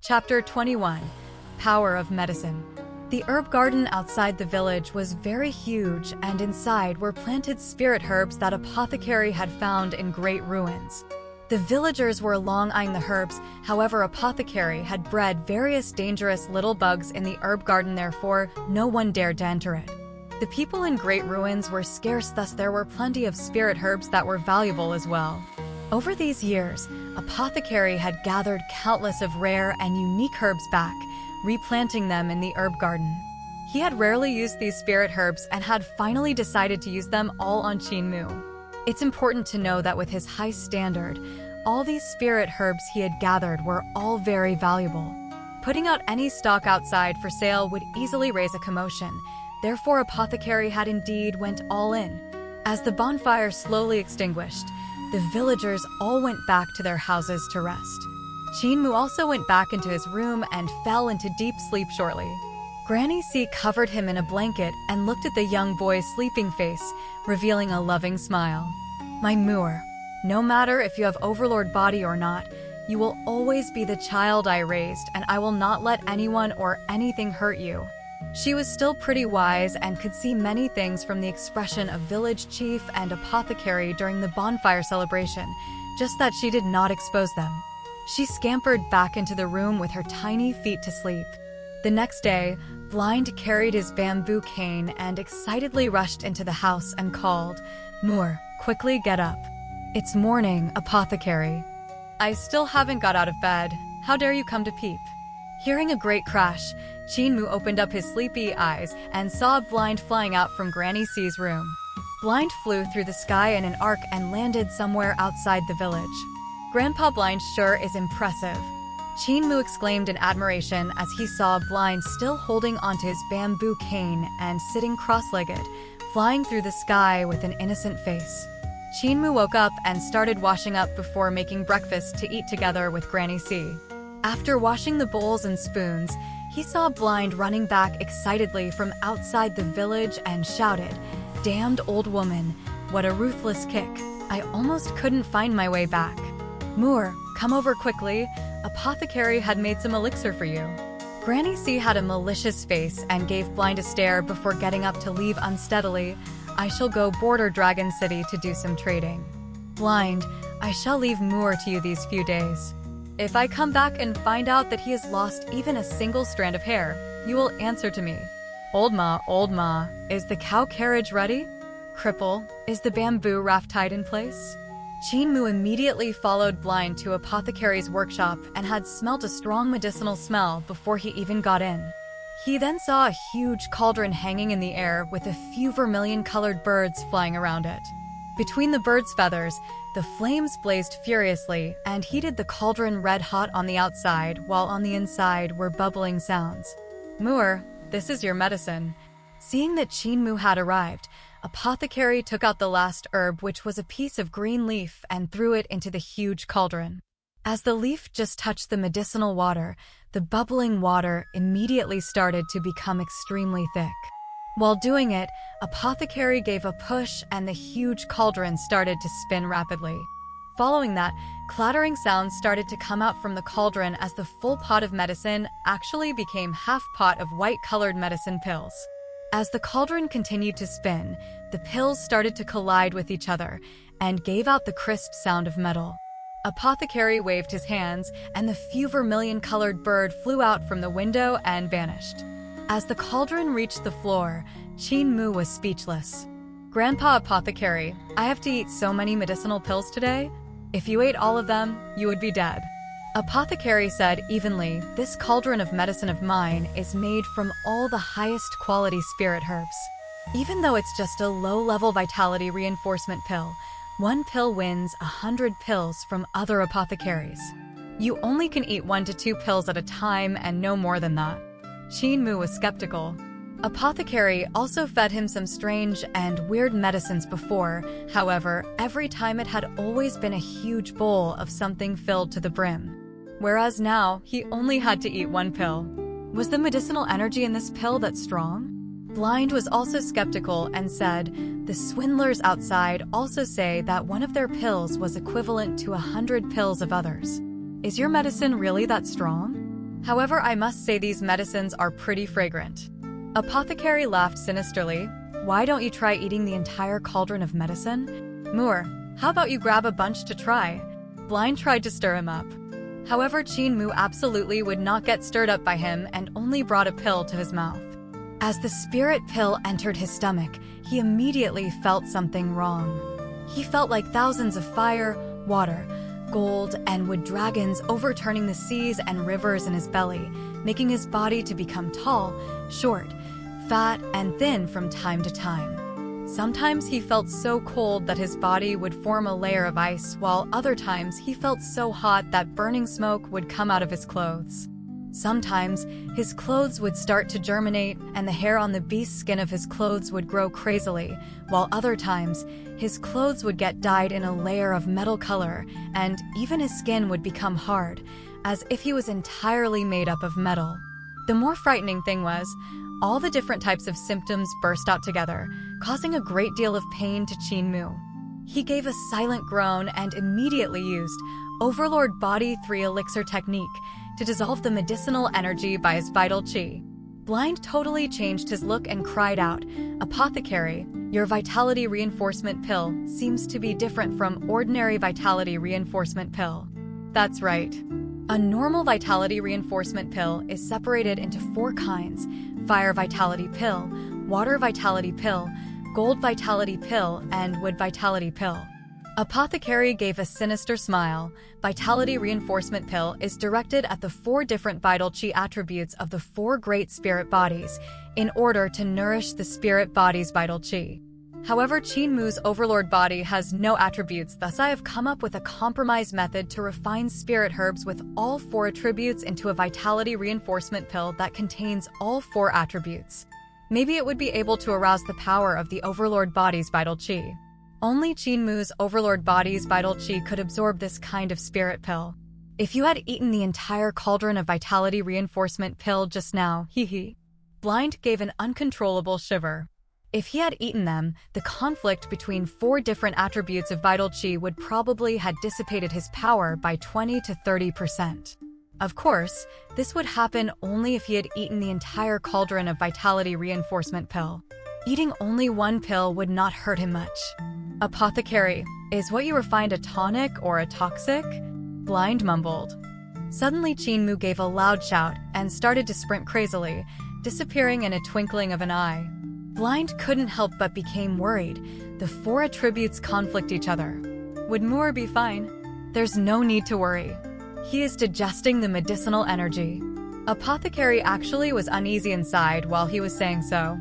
Chapter 21. Power of Medicine. The herb garden outside the village was very huge, and inside were planted spirit herbs that Apothecary had found in great ruins. The villagers were long eyeing the herbs, however Apothecary had bred various dangerous little bugs in the herb garden, therefore no one dared to enter it. The people in great ruins were scarce, thus there were plenty of spirit herbs that were valuable as well. Over these years, Apothecary had gathered countless of rare and unique herbs back, replanting them in the herb garden. He had rarely used these spirit herbs and had finally decided to use them all on Qinmu. It's important to know that with his high standard, all these spirit herbs he had gathered were all very valuable. Putting out any stock outside for sale would easily raise a commotion, therefore Apothecary had indeed went all in. As the bonfire slowly extinguished, the villagers all went back to their houses to rest. Qinmu also went back into his room and fell into deep sleep shortly. Granny C covered him in a blanket and looked at the young boy's sleeping face, revealing a loving smile. "My Moor, no matter if you have overlord body or not, you will always be the child I raised, and I will not let anyone or anything hurt you." She was still pretty wise and could see many things from the expression of village chief and Apothecary during the bonfire celebration, just that she did not expose them. She scampered back into the room with her tiny feet to sleep. The next day, Blind carried his bamboo cane and excitedly rushed into the house and called, "Moor, quickly get up. It's morning, Apothecary." "I still haven't got out of bed. How dare you come to peep?" Hearing a great crash, Qinmu opened up his sleepy eyes and saw Blind flying out from Granny C's room. Blind flew through the sky in an arc and landed somewhere outside the village. "Grandpa Blind sure is impressive," Qinmu exclaimed in admiration as he saw Blind still holding onto his bamboo cane and sitting cross-legged, flying through the sky with an innocent face. Qinmu woke up and started washing up before making breakfast to eat together with Granny C. After washing the bowls and spoons, he saw Blind running back excitedly from outside the village and shouted, "Damned old woman, what a ruthless kick. I almost couldn't find my way back. Moor, come over quickly. Apothecary had made some elixir for you." Granny C had a malicious face and gave Blind a stare before getting up to leave unsteadily. "I shall go border Dragon City to do some trading. Blind, I shall leave Moor to you these few days. If I come back and find out that he has lost even a single strand of hair, you will answer to me. Old Ma, is the cow carriage ready? Cripple, is the bamboo raft tied in place?" Qinmu immediately followed Blind to Apothecary's workshop and had smelt a strong medicinal smell before he even got in. He then saw a huge cauldron hanging in the air with a few vermilion-colored birds flying around it. Between the birds' feathers, the flames blazed furiously and heated the cauldron red-hot on the outside, while on the inside were bubbling sounds. "Moor, this is your medicine." Seeing that Qinmu had arrived, Apothecary took out the last herb, which was a piece of green leaf, and threw it into the huge cauldron. As the leaf just touched the medicinal water, the bubbling water immediately started to become extremely thick. While doing it, Apothecary gave a push and the huge cauldron started to spin rapidly. Following that, clattering sounds started to come out from the cauldron as the full pot of medicine actually became half pot of white-colored medicine pills. As the cauldron continued to spin, the pills started to collide with each other and gave out the crisp sound of metal. Apothecary waved his hands, and the few vermilion-colored bird flew out from the window and vanished. As the cauldron reached the floor, Qinmu was speechless. "Grandpa Apothecary, I have to eat so many medicinal pills today. If you ate all of them, you would be dead." Apothecary said evenly, "This cauldron of medicine of mine is made from all the highest quality spirit herbs. Even though it's just a low-level vitality reinforcement pill, one pill wins 100 pills from other apothecaries. You only can eat 1 to 2 pills at a time and no more than that." Qinmu was skeptical. Apothecary also fed him some strange and weird medicines before, however, every time it had always been a huge bowl of something filled to the brim. Whereas now, he only had to eat 1 pill. Was the medicinal energy in this pill that strong? Blind was also skeptical and said, "The swindlers outside also say that one of their pills was equivalent to 100 pills of others. Is your medicine really that strong?" However, I must say these medicines are pretty fragrant." Apothecary laughed sinisterly. "Why don't you try eating the entire cauldron of medicine? Moore, how about you grab a bunch to try?" Blind tried to stir him up. However, Qin Mu absolutely would not get stirred up by him and only brought a pill to his mouth. As the spirit pill entered his stomach, he immediately felt something wrong. He felt like thousands of fire, water, gold, and wood dragons overturning the seas and rivers in his belly, making his body to become tall, short, fat, and thin from time to time. Sometimes he felt so cold that his body would form a layer of ice, while other times he felt so hot that burning smoke would come out of his clothes. Sometimes his clothes would start to germinate and the hair on the beast's skin of his clothes would grow crazily, while other times his clothes would get dyed in a layer of metal color and even his skin would become hard, as if he was entirely made up of metal. The more frightening thing was, all the different types of symptoms burst out together, causing a great deal of pain to Qin Mu. He gave a silent groan and immediately used Overlord Body 3 Elixir technique to dissolve the medicinal energy by his vital qi. Blind totally changed his look and cried out, "Apothecary, your vitality reinforcement pill seems to be different from ordinary vitality reinforcement pill." That's right. A normal vitality reinforcement pill is separated into 4 kinds: fire vitality pill, water vitality pill, gold vitality pill, and wood vitality pill. Apothecary gave a sinister smile. Vitality reinforcement pill is directed at the 4 different vital qi attributes of the 4 great spirit bodies in order to nourish the spirit body's vital qi. However, Qin Mu's overlord body has no attributes, thus I have come up with a compromise method to refine spirit herbs with all 4 attributes into a vitality reinforcement pill that contains all 4 attributes. Maybe it would be able to arouse the power of the overlord body's vital qi. Only Qin Mu's overlord body's vital qi could absorb this kind of spirit pill. If you had eaten the entire cauldron of vitality reinforcement pill just now, hee. Blind gave an uncontrollable shiver. If he had eaten them, the conflict between 4 different attributes of vital qi would probably have dissipated his power by 20 to 30%. Of course, this would happen only if he had eaten the entire cauldron of vitality reinforcement pill. Eating only 1 pill would not hurt him much. "Apothecary, is what you refined a tonic or a toxic?" Blind mumbled. Suddenly Qin Mu gave a loud shout and started to sprint crazily, disappearing in a twinkling of an eye. Blind couldn't help but became worried. The 4 attributes conflict each other. Would Moore be fine? There's no need to worry. He is digesting the medicinal energy. Apothecary actually was uneasy inside while he was saying so.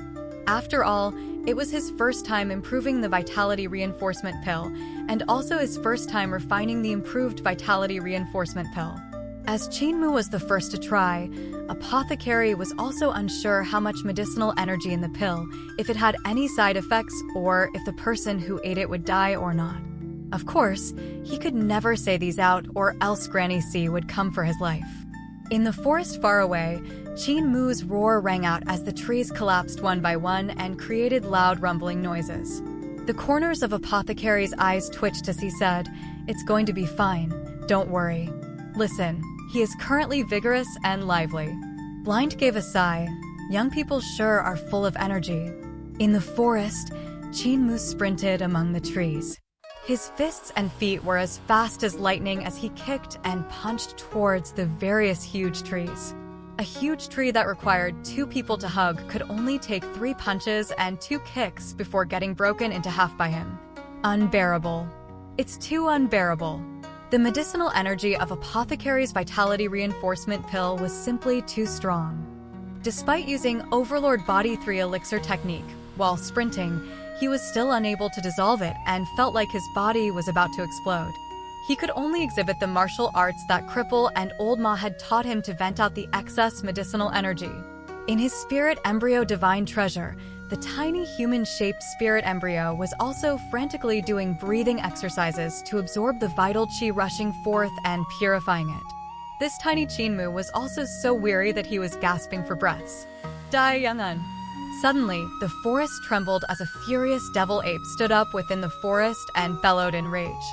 After all, it was his first time improving the vitality reinforcement pill, and also his first time refining the improved vitality reinforcement pill. As Qin Mu was the first to try, Apothecary was also unsure how much medicinal energy in the pill, if it had any side effects, or if the person who ate it would die or not. Of course, he could never say these out or else Granny C would come for his life. In the forest far away, Qin Mu's roar rang out as the trees collapsed one by one and created loud rumbling noises. The corners of Apothecary's eyes twitched as he said, "It's going to be fine, don't worry. Listen, he is currently vigorous and lively." Blind gave a sigh. Young people sure are full of energy. In the forest, Qin Mu sprinted among the trees. His fists and feet were as fast as lightning as he kicked and punched towards the various huge trees. A huge tree that required 2 people to hug could only take 3 punches and 2 kicks before getting broken into half by him. Unbearable. It's too unbearable. The medicinal energy of Apothecary's vitality reinforcement pill was simply too strong. Despite using Overlord Body 3 Elixir technique, while sprinting, he was still unable to dissolve it and felt like his body was about to explode. He could only exhibit the martial arts that Cripple and Old Ma had taught him to vent out the excess medicinal energy. In his spirit embryo divine treasure, the tiny human-shaped spirit embryo was also frantically doing breathing exercises to absorb the vital qi rushing forth and purifying it. This tiny Qin Mu was also so weary that he was gasping for breaths. "Die, Young-un." Suddenly, the forest trembled as a furious devil ape stood up within the forest and bellowed in rage.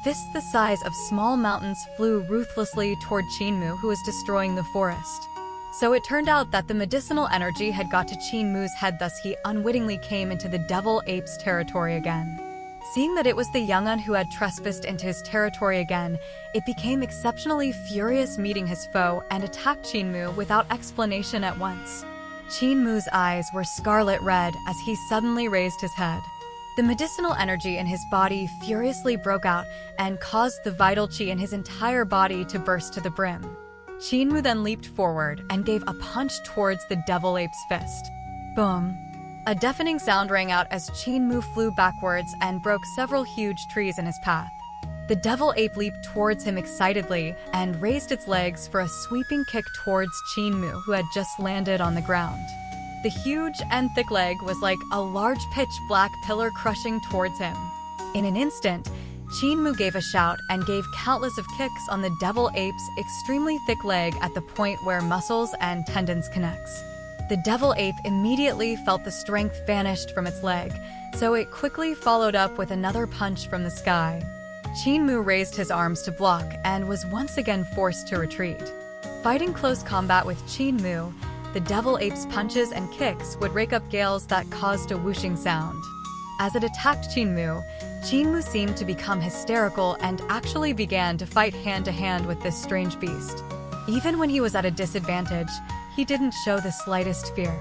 Fists the size of small mountains flew ruthlessly toward Qinmu, who was destroying the forest. So it turned out that the medicinal energy had got to Qinmu's head, thus he unwittingly came into the devil ape's territory again. Seeing that it was the young-un who had trespassed into his territory again, it became exceptionally furious, meeting his foe, and attacked Qinmu without explanation at once. Qinmu's eyes were scarlet red as he suddenly raised his head. The medicinal energy in his body furiously broke out and caused the vital qi in his entire body to burst to the brim. Qinmu then leaped forward and gave a punch towards the devil ape's fist. Boom! A deafening sound rang out as Qinmu flew backwards and broke several huge trees in his path. The devil ape leaped towards him excitedly and raised its legs for a sweeping kick towards Qinmu, who had just landed on the ground. The huge and thick leg was like a large pitch-black pillar crushing towards him. In an instant, Qinmu gave a shout and gave countless of kicks on the devil ape's extremely thick leg at the point where muscles and tendons connects. The devil ape immediately felt the strength vanished from its leg, so it quickly followed up with another punch from the sky. Qinmu raised his arms to block and was once again forced to retreat. Fighting close combat with Qinmu, the devil ape's punches and kicks would rake up gales that caused a whooshing sound. As it attacked Qinmu, Qinmu seemed to become hysterical and actually began to fight hand-to-hand with this strange beast. Even when he was at a disadvantage, he didn't show the slightest fear.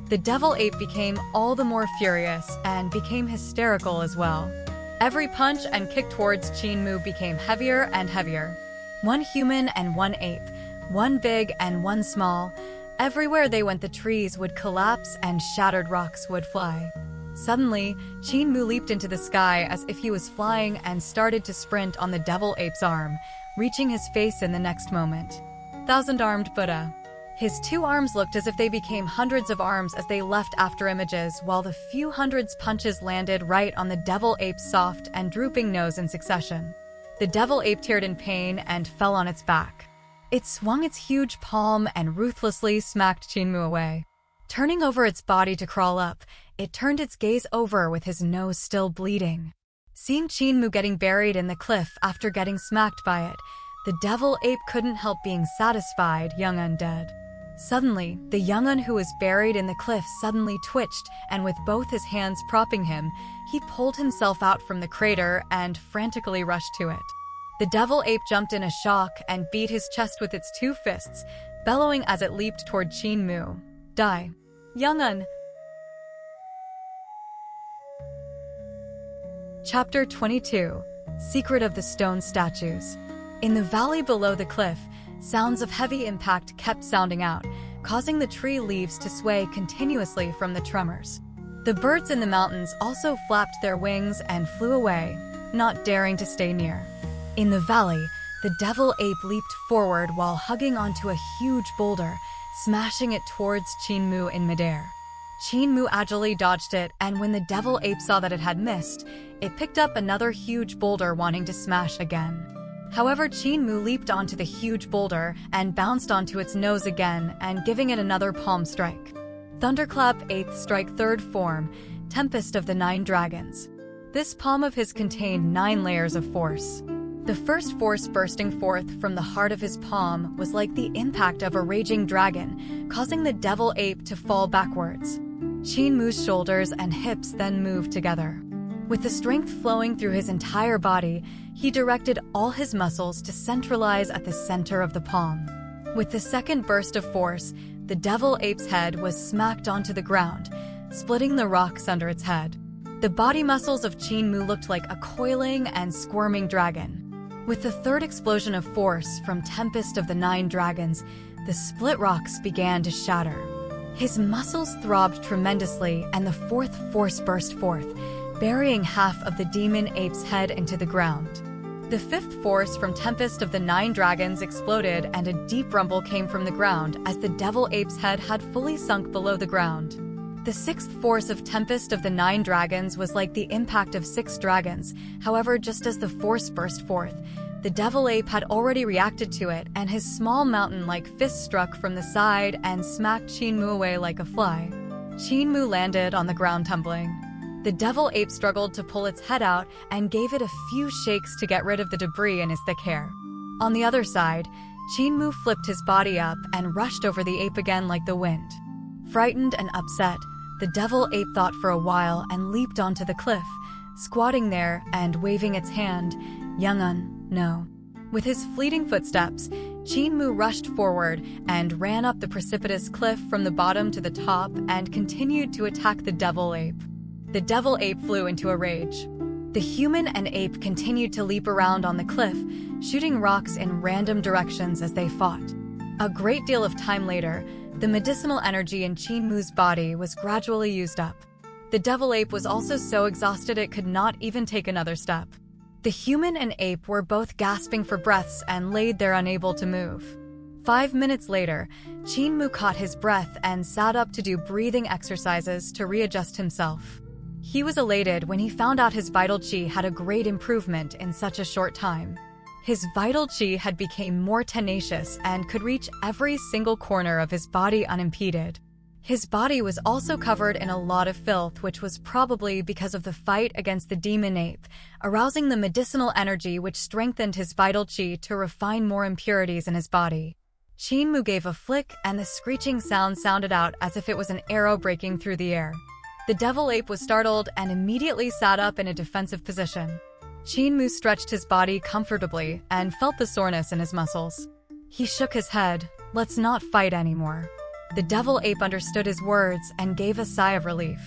The devil ape became all the more furious and became hysterical as well. Every punch and kick towards Qinmu became heavier and heavier. One human and one ape, one big and one small. Everywhere they went, the trees would collapse and shattered rocks would fly. Suddenly, Qinmu leaped into the sky as if he was flying and started to sprint on the devil ape's arm, reaching his face in the next moment. Thousand-armed Buddha. His two arms looked as if they became hundreds of arms as they left after images, while the few hundreds punches landed right on the devil ape's soft and drooping nose in succession. The devil ape teared in pain and fell on its back. It swung its huge palm and ruthlessly smacked Qinmu away. Turning over its body to crawl up, it turned its gaze over with his nose still bleeding. Seeing Qinmu getting buried in the cliff after getting smacked by it, the devil ape couldn't help being satisfied, young undead. Suddenly, the young-un who was buried in the cliff suddenly twitched, and with both his hands propping him, he pulled himself out from the crater and frantically rushed to it. The devil ape jumped in a shock and beat his chest with its two fists, bellowing as it leaped toward Qinmu. Die, young-un! Chapter 22. Secret of the Stone Statues. In the valley below the cliff, sounds of heavy impact kept sounding out, causing the tree leaves to sway continuously from the tremors. The birds in the mountains also flapped their wings and flew away, not daring to stay near. In the valley, the devil ape leaped forward while hugging onto a huge boulder, smashing it towards Qinmu in midair. Qinmu agilely dodged it, and when the devil ape saw that it had missed, it picked up another huge boulder wanting to smash again. However, Qinmu leaped onto the huge boulder and bounced onto its nose again and giving it another palm strike. Thunderclap 8th Strike 3rd Form, Tempest of the 9 Dragons. This palm of his contained 9 layers of force. The first force bursting forth from the heart of his palm was like the impact of a raging dragon, causing the devil ape to fall backwards. Qinmu's shoulders and hips then moved together. With the strength flowing through his entire body, he directed all his muscles to centralize at the center of the palm. With the second burst of force, the devil ape's head was smacked onto the ground, splitting the rocks under its head. The body muscles of Qinmu looked like a coiling and squirming dragon. With the third explosion of force from Tempest of the 9 Dragons, the split rocks began to shatter. His muscles throbbed tremendously, and the fourth force burst forth, burying half of the demon ape's head into the ground. The fifth force from Tempest of the 9 Dragons exploded, and a deep rumble came from the ground as the devil ape's head had fully sunk below the ground. The sixth force of Tempest of the 9 Dragons was like the impact of 6 dragons. However, just as the force burst forth, the devil ape had already reacted to it, and his small mountain-like fist struck from the side and smacked Qinmu away like a fly. Qinmu landed on the ground tumbling. The devil ape struggled to pull its head out and gave it a few shakes to get rid of the debris in his thick hair. On the other side, Chinmu flipped his body up and rushed over the ape again like the wind. Frightened and upset, the devil ape thought for a while and leaped onto the cliff, squatting there and waving its hand, "Youngun, no." With his fleeting footsteps, Chinmu rushed forward and ran up the precipitous cliff from the bottom to the top and continued to attack the devil ape. The devil ape flew into a rage. The human and ape continued to leap around on the cliff, shooting rocks in random directions as they fought. A great deal of time later, the medicinal energy in Chinmu's body was gradually used up. The devil ape was also so exhausted it could not even take another step. The human and ape were both gasping for breaths and laid there unable to move. 5 minutes later, Chinmu caught his breath and sat up to do breathing exercises to readjust himself. He was elated when he found out his vital qi had a great improvement in such a short time. His vital qi had become more tenacious and could reach every single corner of his body unimpeded. His body was also covered in a lot of filth, which was probably because of the fight against the demon ape, arousing the medicinal energy which strengthened his vital qi to refine more impurities in his body. Chinmu gave a flick and the screeching sound sounded out as if it was an arrow breaking through the air. The devil ape was startled and immediately sat up in a defensive position. Chinmu stretched his body comfortably and felt the soreness in his muscles. He shook his head. "Let's not fight anymore." The devil ape understood his words and gave a sigh of relief.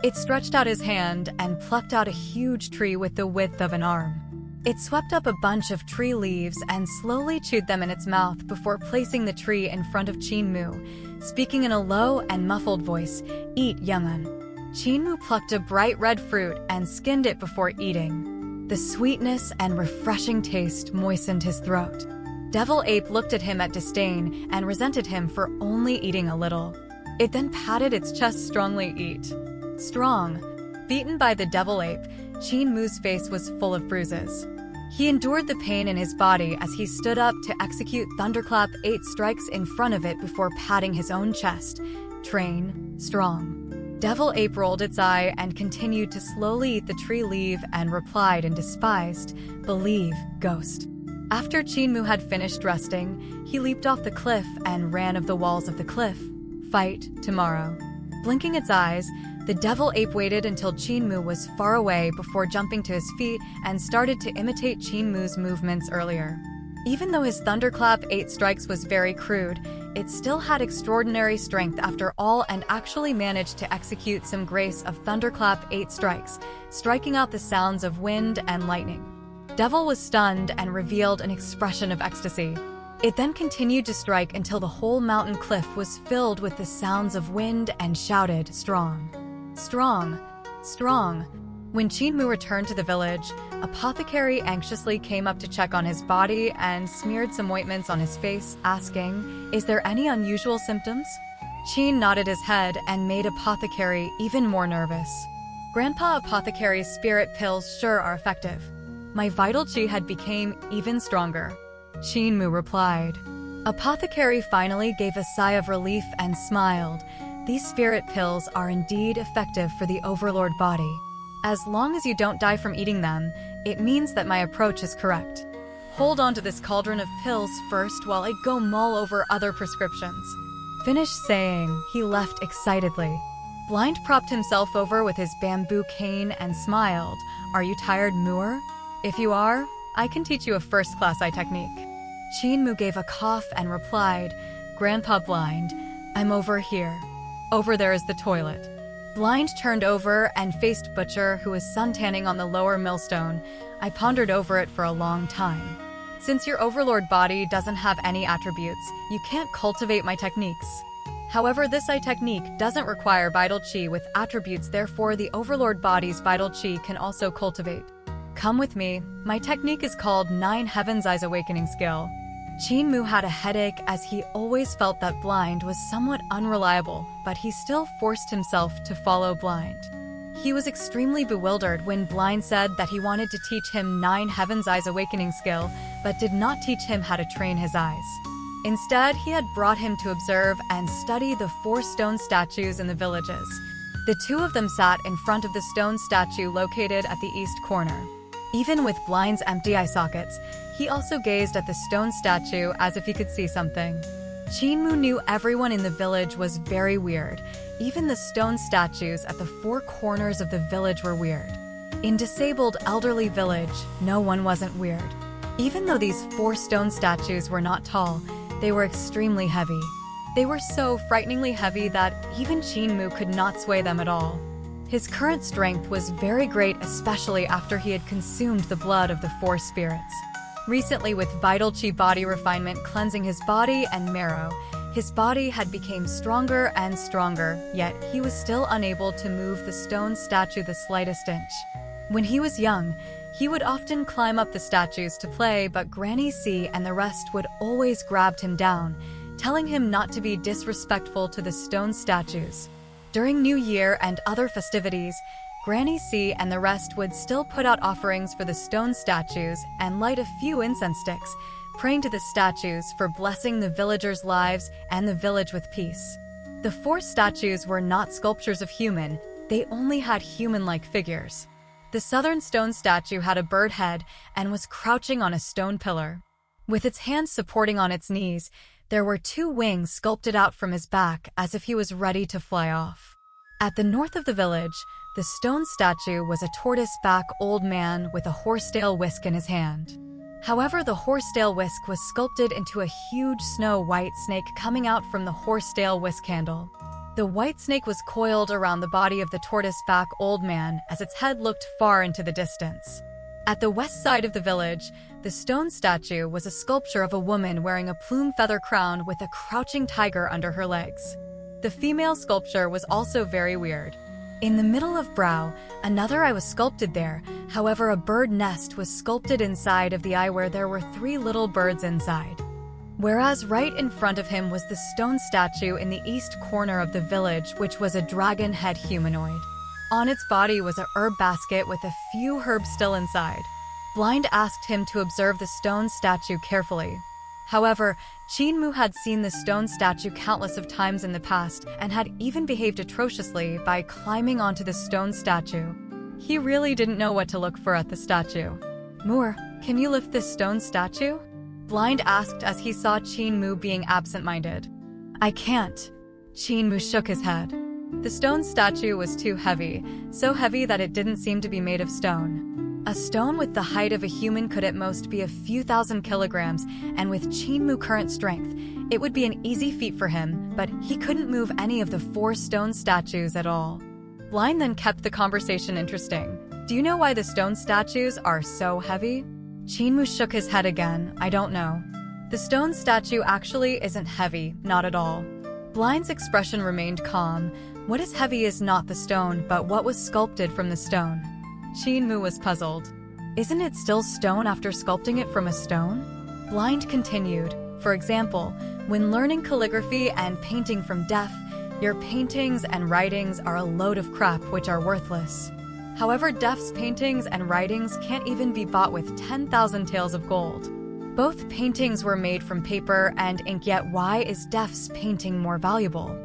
It stretched out his hand and plucked out a huge tree with the width of an arm. It swept up a bunch of tree leaves and slowly chewed them in its mouth before placing the tree in front of Chinmu, speaking in a low and muffled voice, "Eat, young'un." Chinmu plucked a bright red fruit and skinned it before eating. The sweetness and refreshing taste moistened his throat. Devil ape looked at him at disdain and resented him for only eating a little. It then patted its chest strongly. "Eat." Strong. Beaten by the devil ape, Chinmu's face was full of bruises. He endured the pain in his body as he stood up to execute Thunderclap 8 strikes in front of it before patting his own chest. "Train, strong." Devil ape rolled its eye and continued to slowly eat the tree leaf and replied in despised, "Believe, ghost." After Chinmu had finished resting, he leaped off the cliff and ran of the walls of the cliff. "Fight tomorrow." Blinking its eyes, the devil ape waited until Chinmu was far away before jumping to his feet and started to imitate Chinmu's movements earlier. Even though his Thunderclap 8 strikes was very crude, it still had extraordinary strength after all and actually managed to execute some grace of Thunderclap 8 strikes, striking out the sounds of wind and lightning. Devil was stunned and revealed an expression of ecstasy. It then continued to strike until the whole mountain cliff was filled with the sounds of wind and shouted, "Strong! Strong! Strong!" When Chinmu returned to the village, Apothecary anxiously came up to check on his body and smeared some ointments on his face, asking, "Is there any unusual symptoms?" Chin nodded his head and made Apothecary even more nervous. "Grandpa Apothecary's spirit pills sure are effective. My vital qi had become even stronger." Chinmu replied. Apothecary finally gave a sigh of relief and smiled. "These spirit pills are indeed effective for the overlord body. As long as you don't die from eating them, it means that my approach is correct. Hold on to this cauldron of pills first while I go mull over other prescriptions." Finished saying, he left excitedly. Blind propped himself over with his bamboo cane and smiled. "Are you tired, Moor? If you are, I can teach you a first-class eye technique." Chinmu gave a cough and replied, "Grandpa Blind, I'm over here. Over there is the toilet." Blind turned over and faced Butcher, who was suntanning on the lower millstone. I pondered over it for a long time. Since your overlord body doesn't have any attributes, you can't cultivate my techniques. However, this eye technique doesn't require vital qi with attributes, therefore the overlord body's vital qi can also cultivate. Come with me. My technique is called 9 Heaven's Eyes Awakening Skill. Chinmu had a headache as he always felt that Blind was somewhat unreliable, but he still forced himself to follow Blind. He was extremely bewildered when Blind said that he wanted to teach him 9 Heaven's Eyes Awakening Skill, but did not teach him how to train his eyes. Instead, he had brought him to observe and study the 4 stone statues in the villages. The two of them sat in front of the stone statue located at the east corner. Even with Blind's empty eye sockets, he also gazed at the stone statue as if he could see something. Qinmu knew everyone in the village was very weird. Even the stone statues at the four corners of the village were weird. In disabled elderly village, no one wasn't weird. Even though these four stone statues were not tall, they were extremely heavy. They were so frighteningly heavy that even Qinmu could not sway them at all. His current strength was very great, especially after he had consumed the blood of the four spirits. Recently, with vital qi body refinement cleansing his body and marrow, his body had become stronger and stronger, yet he was still unable to move the stone statue the slightest inch. When he was young, he would often climb up the statues to play, but Granny C and the rest would always grab him down, telling him not to be disrespectful to the stone statues. During New Year and other festivities, Granny C and the rest would still put out offerings for the stone statues and light a few incense sticks, praying to the statues for blessing the villagers' lives and the village with peace. The four statues were not sculptures of human, they only had human-like figures. The southern stone statue had a bird head and was crouching on a stone pillar. With its hands supporting on its knees, there were two wings sculpted out from his back as if he was ready to fly off. At the north of the village, the stone statue was a tortoise-back old man with a horsetail whisk in his hand. However, the horsetail whisk was sculpted into a huge snow-white snake coming out from the horsetail whisk handle. The white snake was coiled around the body of the tortoise-back old man as its head looked far into the distance. At the west side of the village, the stone statue was a sculpture of a woman wearing a plume feather crown with a crouching tiger under her legs. The female sculpture was also very weird. In the middle of brow, another eye was sculpted there, however a bird nest was sculpted inside of the eye where there were three little birds inside. Whereas right in front of him was the stone statue in the east corner of the village, which was a dragon head humanoid. On its body was a herb basket with a few herbs still inside. Blind asked him to observe the stone statue carefully. However, Qinmu had seen the stone statue countless of times in the past and had even behaved atrociously by climbing onto the stone statue. He really didn't know what to look for at the statue. "Moore, can you lift this stone statue?" Blind asked as he saw Qinmu being absent-minded. "I can't." Qinmu shook his head. The stone statue was too heavy, so heavy that it didn't seem to be made of stone. A stone with the height of a human could at most be a few thousand kilograms, and with Qinmu's current strength, it would be an easy feat for him, but he couldn't move any of the four stone statues at all. Blind then kept the conversation interesting. "Do you know why the stone statues are so heavy?" Qinmu shook his head again. "I don't know." The stone statue actually isn't heavy, not at all. Blind's expression remained calm. What is heavy is not the stone, but what was sculpted from the stone. Qinmu was puzzled. "Isn't it still stone after sculpting it from a stone?" Blind continued. "For example, when learning calligraphy and painting from deaf, your paintings and writings are a load of crap which are worthless. However, deaf's paintings and writings can't even be bought with 10,000 taels of gold. Both paintings were made from paper and ink, yet why is deaf's painting more valuable?"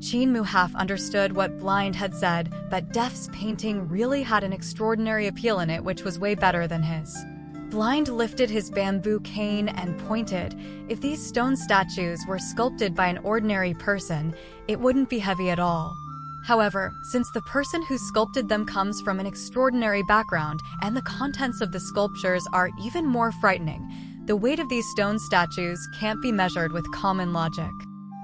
Qinmu half understood what Blind had said, but deaf's painting really had an extraordinary appeal in it which was way better than his. Blind lifted his bamboo cane and pointed. If these stone statues were sculpted by an ordinary person, it wouldn't be heavy at all. However, since the person who sculpted them comes from an extraordinary background and the contents of the sculptures are even more frightening, the weight of these stone statues can't be measured with common logic.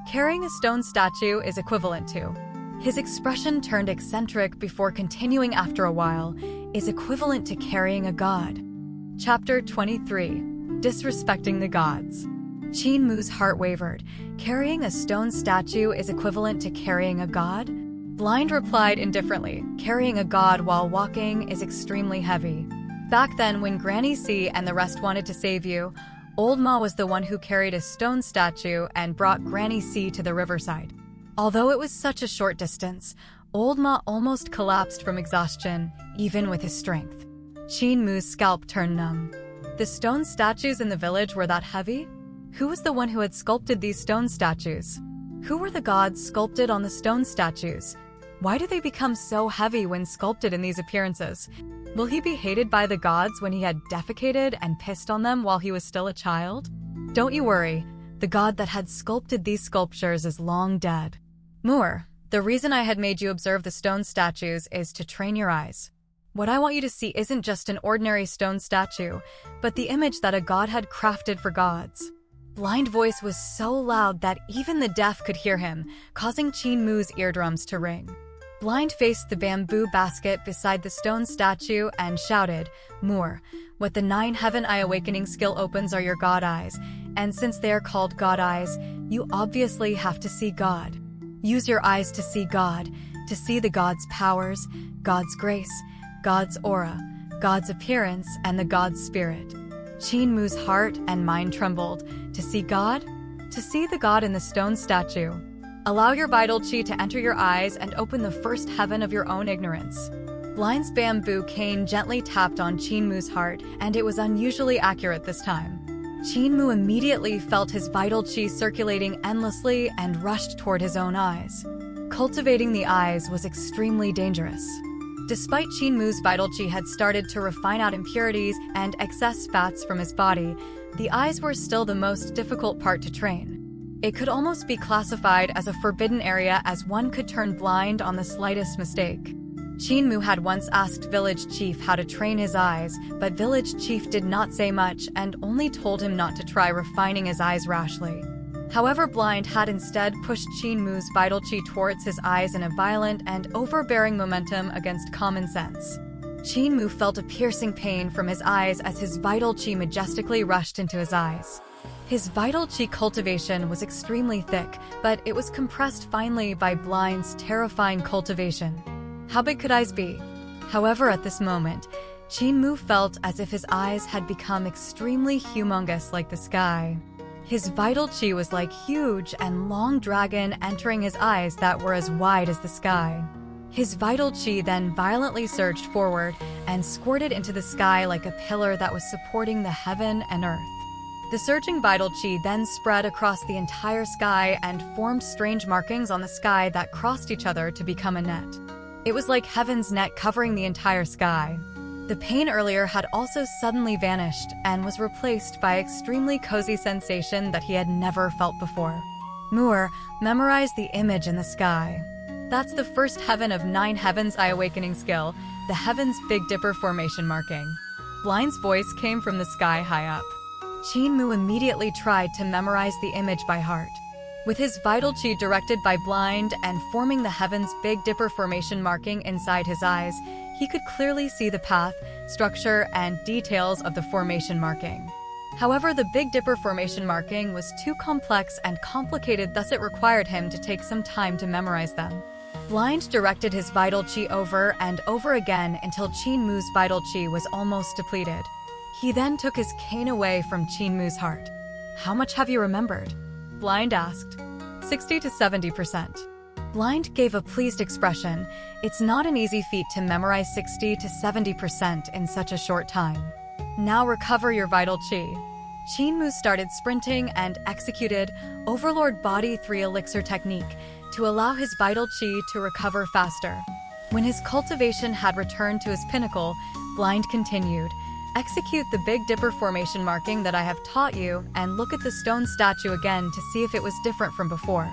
Carrying a stone statue is equivalent to. His expression turned eccentric before continuing after a while, is equivalent to carrying a god. Chapter 23. Disrespecting the Gods. Qinmu's heart wavered. Carrying a stone statue is equivalent to carrying a god? Blind replied indifferently. Carrying a god while walking is extremely heavy. Back then, when Granny C and the rest wanted to save you, Old Ma was the one who carried a stone statue and brought Granny C to the riverside. Although it was such a short distance, Old Ma almost collapsed from exhaustion, even with his strength. Qinmu's scalp turned numb. The stone statues in the village were that heavy? Who was the one who had sculpted these stone statues? Who were the gods sculpted on the stone statues? Why do they become so heavy when sculpted in these appearances? Will he be hated by the gods when he had defecated and pissed on them while he was still a child? Don't you worry, the god that had sculpted these sculptures is long dead. Moor, the reason I had made you observe the stone statues is to train your eyes. What I want you to see isn't just an ordinary stone statue, but the image that a god had crafted for gods. Blind voice was so loud that even the deaf could hear him, causing Qin Mu's eardrums to ring. Blind faced the bamboo basket beside the stone statue and shouted, Moor, what the 9 Heaven Eye Awakening skill opens are your god eyes, and since they are called god eyes, you obviously have to see God. Use your eyes to see God, to see the god's powers, God's grace, God's aura, God's appearance, and the god's spirit. Qin Mu's heart and mind trembled. To see God? To see the god in the stone statue. Allow your vital qi to enter your eyes and open the first heaven of your own ignorance. Blind's bamboo cane gently tapped on Qin Mu's heart, and it was unusually accurate this time. Qin Mu immediately felt his vital qi circulating endlessly and rushed toward his own eyes. Cultivating the eyes was extremely dangerous. Despite Qin Mu's vital qi had started to refine out impurities and excess fats from his body, the eyes were still the most difficult part to train. It could almost be classified as a forbidden area as one could turn blind on the slightest mistake. Qin Mu had once asked Village Chief how to train his eyes, but Village Chief did not say much and only told him not to try refining his eyes rashly. However, Blind had instead pushed Qin Mu's vital qi towards his eyes in a violent and overbearing momentum against common sense. Qin Mu felt a piercing pain from his eyes as his vital qi majestically rushed into his eyes. His vital qi cultivation was extremely thick, but it was compressed finely by Blind's terrifying cultivation. How big could eyes be? However, at this moment, Qin Mu felt as if his eyes had become extremely humongous like the sky. His vital qi was like huge and long dragon entering his eyes that were as wide as the sky. His vital qi then violently surged forward and squirted into the sky like a pillar that was supporting the heaven and earth. The surging vital qi then spread across the entire sky and formed strange markings on the sky that crossed each other to become a net. It was like heaven's net covering the entire sky. The pain earlier had also suddenly vanished and was replaced by extremely cozy sensation that he had never felt before. Moor memorized the image in the sky. That's the first heaven of 9 Heavens Eye Awakening skill, the Heaven's Big Dipper formation marking. Blind's voice came from the sky high up. Qin Mu immediately tried to memorize the image by heart. With his vital qi directed by Blind and forming the Heaven's Big Dipper formation marking inside his eyes, he could clearly see the path, structure, and details of the formation marking. However, the Big Dipper formation marking was too complex and complicated, thus it required him to take some time to memorize them. Blind directed his vital qi over and over again until Qin Mu's vital qi was almost depleted. He then took his cane away from Qin Mu's heart. "How much have you remembered?" Blind asked. 60 to 70%. Blind gave a pleased expression. It's not an easy feat to memorize 60 to 70% in such a short time. Now recover your vital qi. Qin Mu started sprinting and executed Overlord Body 3 Elixir technique to allow his vital qi to recover faster. When his cultivation had returned to his pinnacle, Blind continued, "Execute the Big Dipper formation marking that I have taught you and look at the stone statue again to see if it was different from before."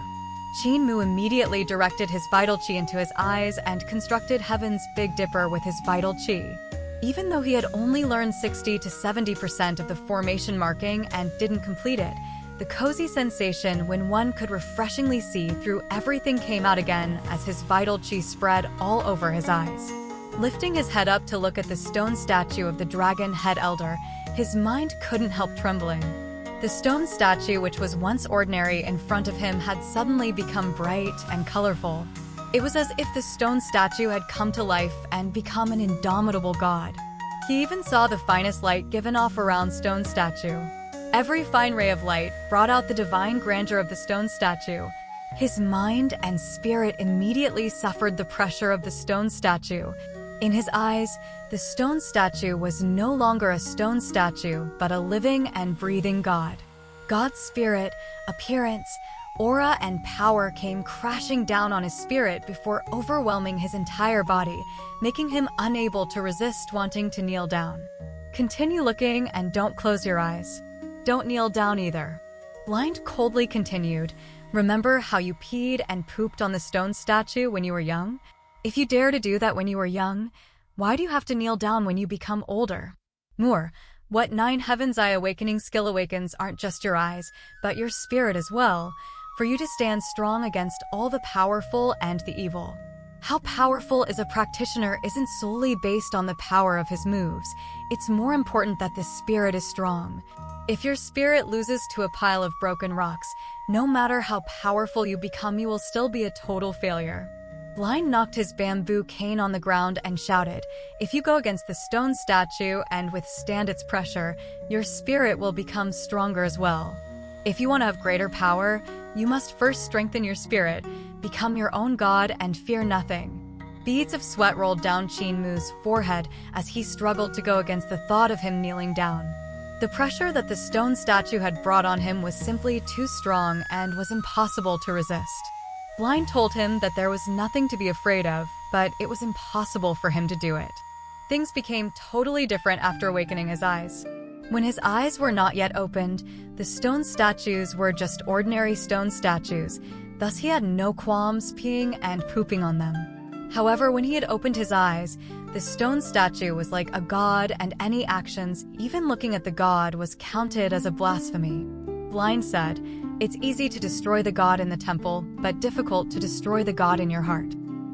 Qin Mu immediately directed his vital qi into his eyes and constructed Heaven's Big Dipper with his vital qi. Even though he had only learned 60 to 70% of the formation marking and didn't complete it, the cozy sensation when one could refreshingly see through everything came out again as his vital qi spread all over his eyes. Lifting his head up to look at the stone statue of the dragon head elder, his mind couldn't help trembling. The stone statue, which was once ordinary in front of him, had suddenly become bright and colorful. It was as if the stone statue had come to life and become an indomitable god. He even saw the finest light given off around stone statue. Every fine ray of light brought out the divine grandeur of the stone statue. His mind and spirit immediately suffered the pressure of the stone statue. In his eyes, the stone statue was no longer a stone statue, but a living and breathing god. God's spirit, appearance, Aura and power came crashing down on his spirit before overwhelming his entire body, making him unable to resist wanting to kneel down. Continue looking and don't close your eyes. Don't kneel down either. Blind coldly continued, remember how you peed and pooped on the stone statue when you were young? If you dare to do that when you were young, why do you have to kneel down when you become older? Moore, what 9 Heaven's Eye awakening skill awakens aren't just your eyes, but your spirit as well, for you to stand strong against all the powerful and the evil. How powerful is a practitioner isn't solely based on the power of his moves. It's more important that the spirit is strong. If your spirit loses to a pile of broken rocks, no matter how powerful you become, you will still be a total failure. Blind knocked his bamboo cane on the ground and shouted, if you go against the stone statue and withstand its pressure, your spirit will become stronger as well. If you want to have greater power, you must first strengthen your spirit, become your own god, and fear nothing. Beads of sweat rolled down Chinmu's forehead as he struggled to go against the thought of him kneeling down. The pressure that the stone statue had brought on him was simply too strong and was impossible to resist. Blind told him that there was nothing to be afraid of, but it was impossible for him to do it. Things became totally different after awakening his eyes. When his eyes were not yet opened, the stone statues were just ordinary stone statues, thus he had no qualms peeing and pooping on them. However, when he had opened his eyes, the stone statue was like a god, and any actions, even looking at the god, was counted as a blasphemy. Blind said, it's easy to destroy the god in the temple, but difficult to destroy the god in your heart.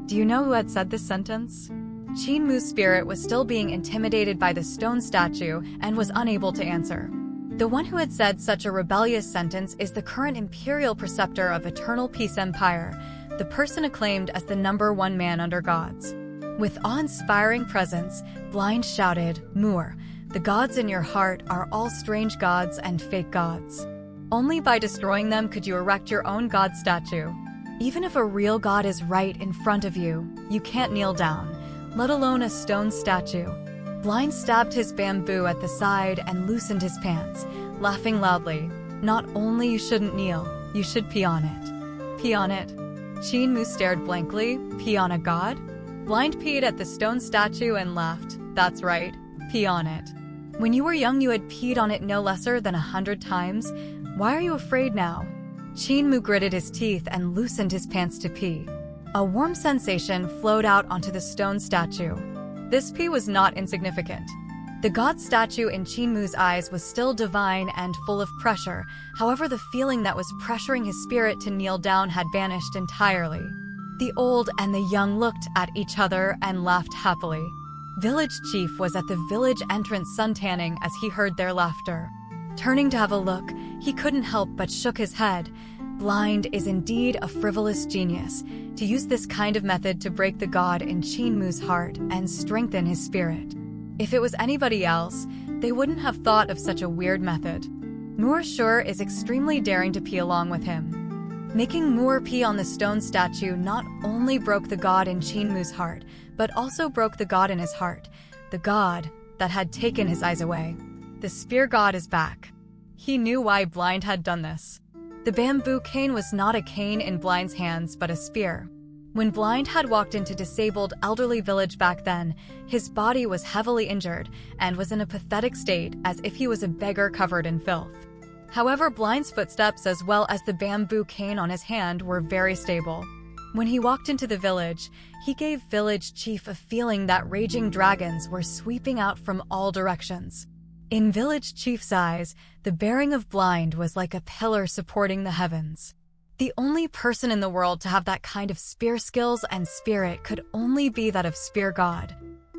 Do you know who had said this sentence? Chinmu's spirit was still being intimidated by the stone statue and was unable to answer. The one who had said such a rebellious sentence is the current imperial preceptor of Eternal Peace Empire, the person acclaimed as the #1 man under gods. With awe-inspiring presence, Blind shouted, Moore, the gods in your heart are all strange gods and fake gods. Only by destroying them could you erect your own god statue. Even if a real god is right in front of you, you can't kneel down, let alone a stone statue. Blind stabbed his bamboo at the side and loosened his pants, laughing loudly. Not only you shouldn't kneel, you should pee on it. Pee on it? Chinmu stared blankly. Pee on a god? Blind peed at the stone statue and laughed. That's right, pee on it. When you were young you had peed on it no lesser than 100 times. Why are you afraid now? Chinmu gritted his teeth and loosened his pants to pee. A warm sensation flowed out onto the stone statue. This pee was not insignificant. The god statue in Chinmu's eyes was still divine and full of pressure, however the feeling that was pressuring his spirit to kneel down had vanished entirely. The old and the young looked at each other and laughed happily. Village Chief was at the village entrance suntanning as he heard their laughter. Turning to have a look, he couldn't help but shook his head. Blind is indeed a frivolous genius, to use this kind of method to break the god in Chinmu's heart and strengthen his spirit. If it was anybody else, they wouldn't have thought of such a weird method. Moore sure is extremely daring to pee along with him. Making Moore pee on the stone statue not only broke the god in Chinmu's heart, but also broke the god in his heart, the god that had taken his eyes away. The spear god is back. He knew why Blind had done this. The bamboo cane was not a cane in Blind's hands, but a spear. When Blind had walked into disabled elderly village back then, his body was heavily injured and was in a pathetic state as if he was a beggar covered in filth. However, Blind's footsteps as well as the bamboo cane on his hand were very stable. When he walked into the village, he gave Village Chief a feeling that raging dragons were sweeping out from all directions. In Village Chief's eyes, the bearing of Blind was like a pillar supporting the heavens. The only person in the world to have that kind of spear skills and spirit could only be that of Spear God.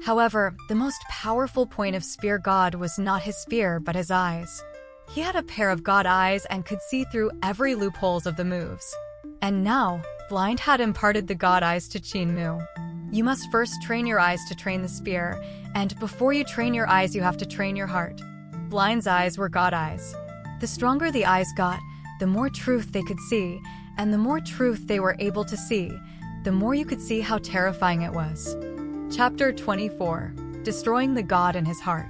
However, the most powerful point of Spear God was not his spear but his eyes. He had a pair of god eyes and could see through every loopholes of the moves. And now, Blind had imparted the god eyes to Chinmu. You must first train your eyes to train the spear, and before you train your eyes you have to train your heart. Blind's eyes were god eyes. The stronger the eyes got, the more truth they could see, and the more truth they were able to see, the more you could see how terrifying it was. Chapter 24. Destroying the God in his heart.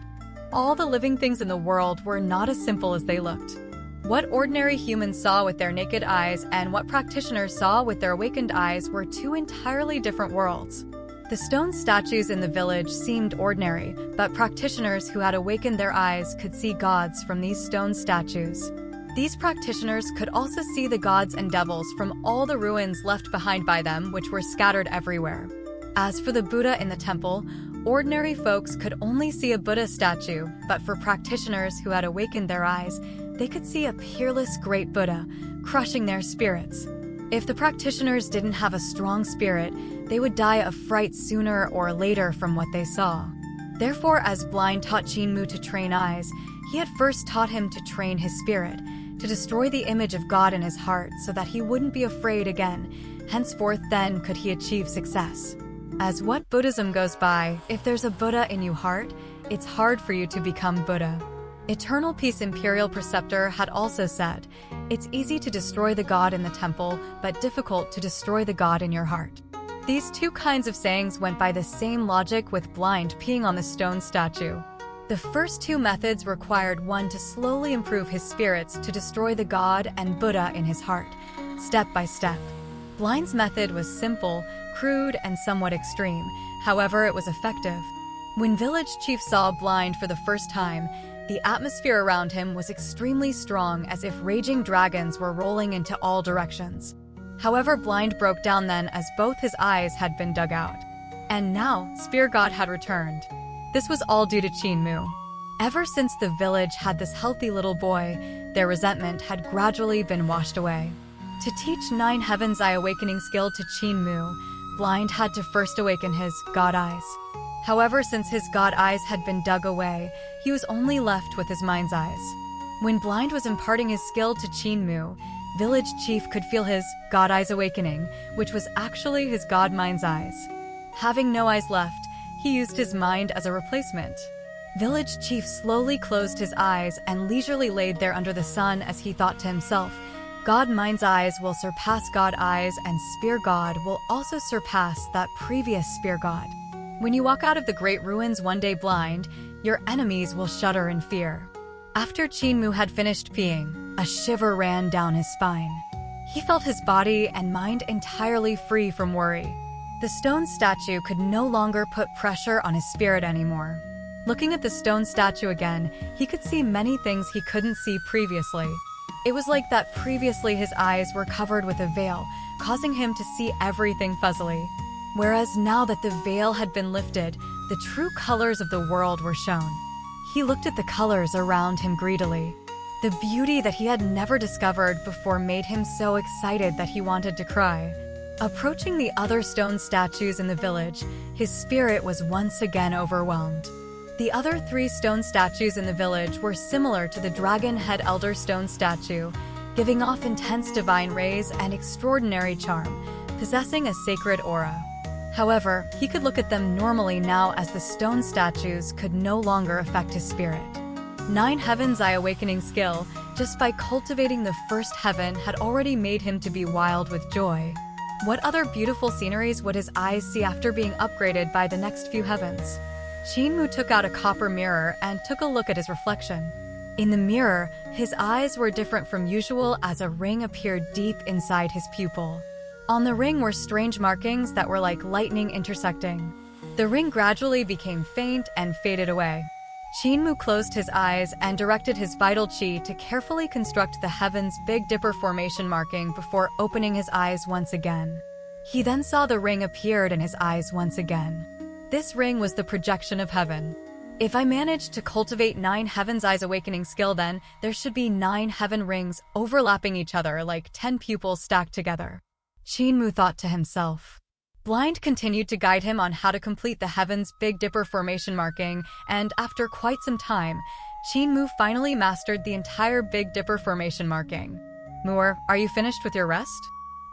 All the living things in the world were not as simple as they looked. What ordinary humans saw with their naked eyes and what practitioners saw with their awakened eyes were two entirely different worlds. The stone statues in the village seemed ordinary, but practitioners who had awakened their eyes could see gods from these stone statues. These practitioners could also see the gods and devils from all the ruins left behind by them, which were scattered everywhere. As for the Buddha in the temple, ordinary folks could only see a Buddha statue, but for practitioners who had awakened their eyes, they could see a peerless great Buddha, crushing their spirits. If the practitioners didn't have a strong spirit, they would die of fright sooner or later from what they saw. Therefore, as Blind taught Qin to train eyes, he had first taught him to train his spirit, to destroy the image of God in his heart so that he wouldn't be afraid again. Henceforth then could he achieve success. As what Buddhism goes by, if there's a Buddha in your heart, it's hard for you to become Buddha. Eternal Peace Imperial Preceptor had also said, it's easy to destroy the God in the temple, but difficult to destroy the God in your heart. These two kinds of sayings went by the same logic with Blind peeing on the stone statue. The first two methods required one to slowly improve his spirits to destroy the God and Buddha in his heart, step by step. Blind's method was simple, crude, and somewhat extreme. However, it was effective. When Village Chief saw Blind for the first time, the atmosphere around him was extremely strong, as if raging dragons were rolling into all directions. However, Blind broke down then as both his eyes had been dug out. And now, Spear God had returned. This was all due to Qin. Ever since the village had this healthy little boy, their resentment had gradually been washed away. To teach 9 Heaven's Eye awakening skill to Qin, Blind had to first awaken his God eyes. However, since his God eyes had been dug away, he was only left with his mind's eyes. When Blind was imparting his skill to Qin, Village Chief could feel his God eyes awakening, which was actually his God mind's eyes. Having no eyes left, he used his mind as a replacement. Village Chief slowly closed his eyes and leisurely laid there under the sun as he thought to himself, God mind's eyes will surpass God eyes, and Spear God will also surpass that previous Spear God. When you walk out of the great ruins one day blind, your enemies will shudder in fear. After Qin had finished peeing, a shiver ran down his spine. He felt his body and mind entirely free from worry. The stone statue could no longer put pressure on his spirit anymore. Looking at the stone statue again, he could see many things he couldn't see previously. It was like that previously his eyes were covered with a veil, causing him to see everything fuzzily. Whereas now that the veil had been lifted, the true colors of the world were shown. He looked at the colors around him greedily. The beauty that he had never discovered before made him so excited that he wanted to cry. Approaching the other stone statues in the village, his spirit was once again overwhelmed. The other 3 stone statues in the village were similar to the Dragon Head Elder Stone statue, giving off intense divine rays and extraordinary charm, possessing a sacred aura. However, he could look at them normally now as the stone statues could no longer affect his spirit. 9 Heaven's Eye awakening skill, just by cultivating the first heaven, had already made him to be wild with joy. What other beautiful sceneries would his eyes see after being upgraded by the next few heavens? Qin took out a copper mirror and took a look at his reflection. In the mirror, his eyes were different from usual as a ring appeared deep inside his pupil. On the ring were strange markings that were like lightning intersecting. The ring gradually became faint and faded away. Qin closed his eyes and directed his vital qi to carefully construct the heaven's Big Dipper formation marking before opening his eyes once again. He then saw the ring appeared in his eyes once again. This ring was the projection of heaven. If I managed to cultivate 9 Heaven's Eyes awakening skill, then there should be 9 heaven rings overlapping each other like 10 pupils stacked together. Qin thought to himself. Blind continued to guide him on how to complete the heaven's Big Dipper formation marking, and after quite some time, Qin finally mastered the entire Big Dipper formation marking. Moor, are you finished with your rest?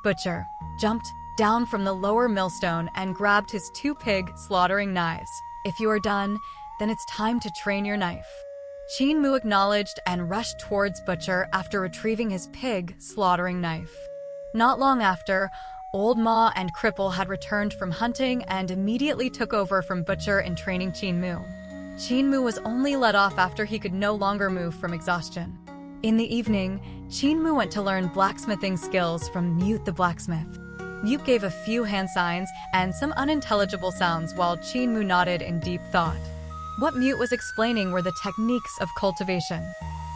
Butcher jumped down from the lower millstone and grabbed his 2 pig slaughtering knives. If you are done, then it's time to train your knife. Qin acknowledged and rushed towards Butcher after retrieving his pig slaughtering knife. Not long after, Old Ma and Cripple had returned from hunting and immediately took over from Butcher in training Qin. Qin was only let off after he could no longer move from exhaustion. In the evening, Qin went to learn blacksmithing skills from Mute the blacksmith. Mute gave a few hand signs and some unintelligible sounds while Qin nodded in deep thought. What Mute was explaining were the techniques of cultivation.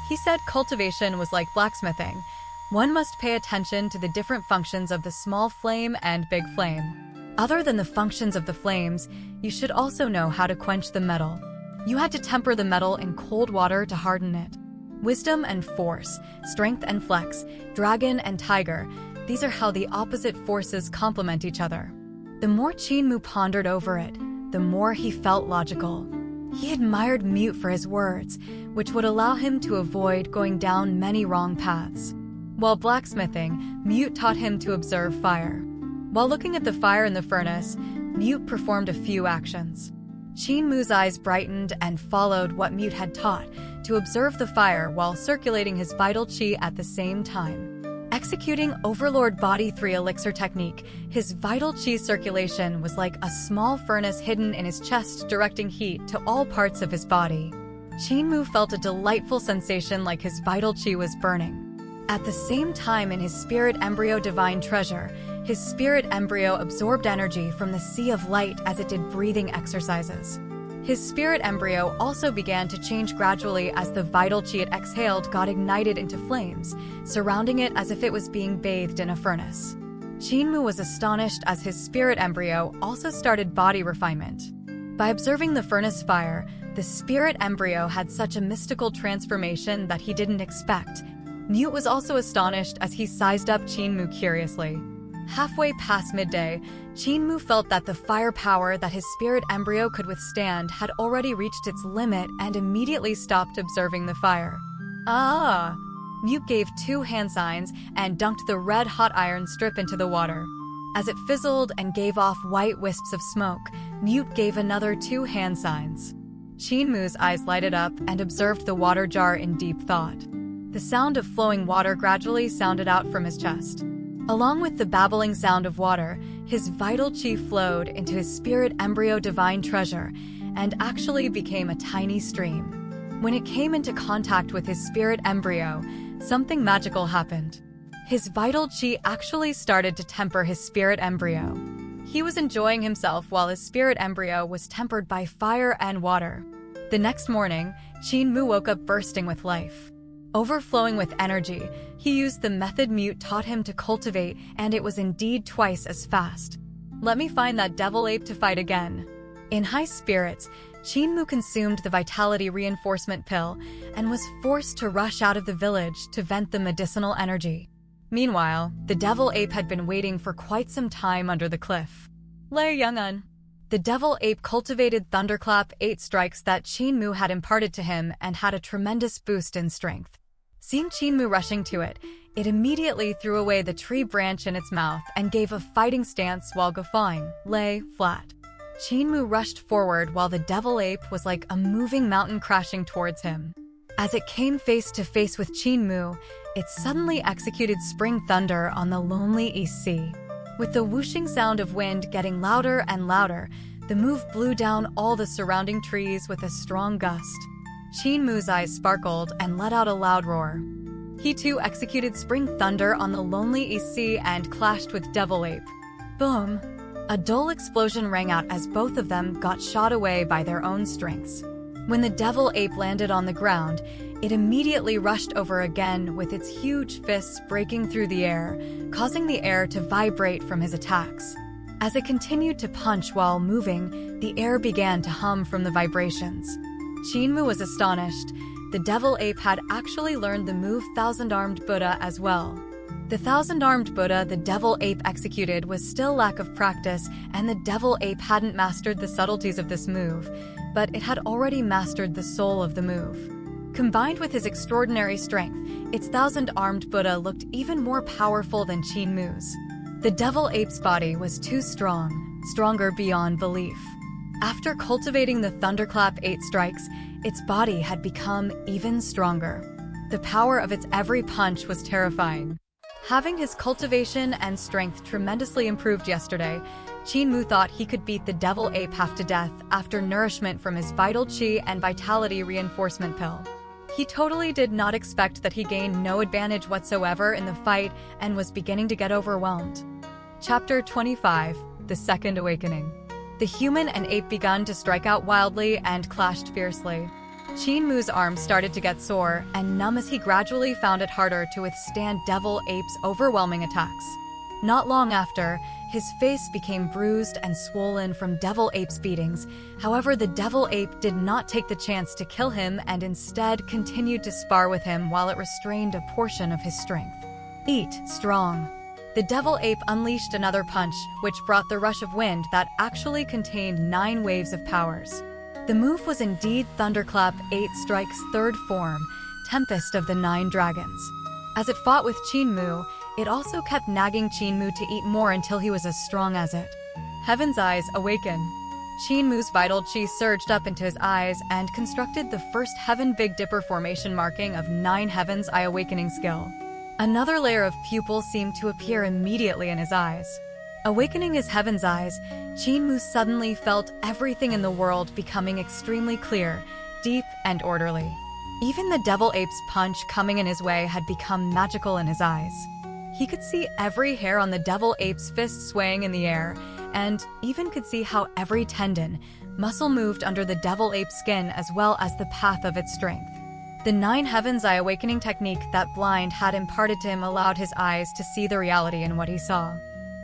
He said cultivation was like blacksmithing. One must pay attention to the different functions of the small flame and big flame. Other than the functions of the flames, you should also know how to quench the metal. You had to temper the metal in cold water to harden it. Wisdom and force, strength and flex, dragon and tiger, these are how the opposite forces complement each other. The more Qin pondered over it, the more he felt logical. He admired Mute for his words, which would allow him to avoid going down many wrong paths. While blacksmithing, Mute taught him to observe fire. While looking at the fire in the furnace, Mute performed a few actions. Qin eyes brightened and followed what Mute had taught, to observe the fire while circulating his vital qi at the same time. Executing Overlord Body 3 Elixir technique, his vital qi circulation was like a small furnace hidden in his chest directing heat to all parts of his body. Qin felt a delightful sensation like his vital qi was burning. At the same time in his spirit embryo divine treasure, his spirit embryo absorbed energy from the sea of light as it did breathing exercises. His spirit embryo also began to change gradually as the vital qi it exhaled got ignited into flames, surrounding it as if it was being bathed in a furnace. Qin was astonished as his spirit embryo also started body refinement. By observing the furnace fire, the spirit embryo had such a mystical transformation that he didn't expect. Mute was also astonished as he sized up Qin curiously. Halfway past midday, Qin felt that the firepower that his spirit embryo could withstand had already reached its limit and immediately stopped observing the fire. Ah! Mute gave 2 hand signs and dunked the red-hot iron strip into the water. As it fizzled and gave off white wisps of smoke, Mute gave another 2 hand signs. Qin eyes lighted up and observed the water jar in deep thought. The sound of flowing water gradually sounded out from his chest. Along with the babbling sound of water, his vital qi flowed into his spirit embryo divine treasure and actually became a tiny stream. When it came into contact with his spirit embryo, something magical happened. His vital qi actually started to temper his spirit embryo. He was enjoying himself while his spirit embryo was tempered by fire and water. The next morning, Qin woke up bursting with life. Overflowing with energy, he used the method Mute taught him to cultivate, and it was indeed twice as fast. Let me find that devil ape to fight again. In high spirits, Qin consumed the vitality reinforcement pill and was forced to rush out of the village to vent the medicinal energy. Meanwhile, the devil ape had been waiting for quite some time under the cliff. Lei Youngun. The devil ape cultivated Thunderclap 8 strikes that Qin had imparted to him and had a tremendous boost in strength. Seeing Qin rushing to it, it immediately threw away the tree branch in its mouth and gave a fighting stance while guffawing, lay flat. Qin rushed forward while the devil ape was like a moving mountain crashing towards him. As it came face to face with Qin, it suddenly executed Spring Thunder on the lonely East Sea. With the whooshing sound of wind getting louder and louder, the move blew down all the surrounding trees with a strong gust. Qin eyes sparkled and let out a loud roar. He too executed Spring Thunder on the lonely East Sea and clashed with Devil Ape. Boom! A dull explosion rang out as both of them got shot away by their own strengths. When the Devil Ape landed on the ground, it immediately rushed over again with its huge fists breaking through the air, causing the air to vibrate from his attacks. As it continued to punch while moving, the air began to hum from the vibrations. Qin was astonished. The Devil Ape had actually learned the move Thousand-Armed Buddha as well. The Thousand-Armed Buddha the Devil Ape executed was still lack of practice, and the Devil Ape hadn't mastered the subtleties of this move, but it had already mastered the soul of the move. Combined with his extraordinary strength, its Thousand-Armed Buddha looked even more powerful than Qin. The Devil Ape's body was too strong, stronger beyond belief. After cultivating the Thunderclap 8 strikes, its body had become even stronger. The power of its every punch was terrifying. Having his cultivation and strength tremendously improved yesterday, Qin thought he could beat the Devil Ape half to death after nourishment from his Vital Qi and Vitality Reinforcement Pill. He totally did not expect that he gained no advantage whatsoever in the fight and was beginning to get overwhelmed. Chapter 25: The Second Awakening. The human and ape begun to strike out wildly and clashed fiercely. Qin Mu's arms started to get sore and numb as he gradually found it harder to withstand Devil Ape's overwhelming attacks. Not long after, his face became bruised and swollen from Devil Ape's beatings. However, the Devil Ape did not take the chance to kill him and instead continued to spar with him while it restrained a portion of his strength. Eat strong. The Devil Ape unleashed another punch, which brought the rush of wind that actually contained 9 waves of powers. The move was indeed Thunderclap 8 Strike's third form, Tempest of the 9 Dragons. As it fought with Qin Mu, it also kept nagging Qin Mu to eat more until he was as strong as it. Heaven's Eyes Awaken. Qin Mu's vital chi surged up into his eyes and constructed the first Heaven Big Dipper formation marking of 9 Heaven's Eye Awakening skill. Another layer of pupil seemed to appear immediately in his eyes. Awakening his Heaven's Eyes, Qin Mu suddenly felt everything in the world becoming extremely clear, deep, and orderly. Even the Devil Ape's punch coming in his way had become magical in his eyes. He could see every hair on the Devil Ape's fist swaying in the air, and even could see how every tendon, muscle moved under the Devil Ape's skin as well as the path of its strength. The 9 Heaven's Eye Awakening technique that Blind had imparted to him allowed his eyes to see the reality in what he saw.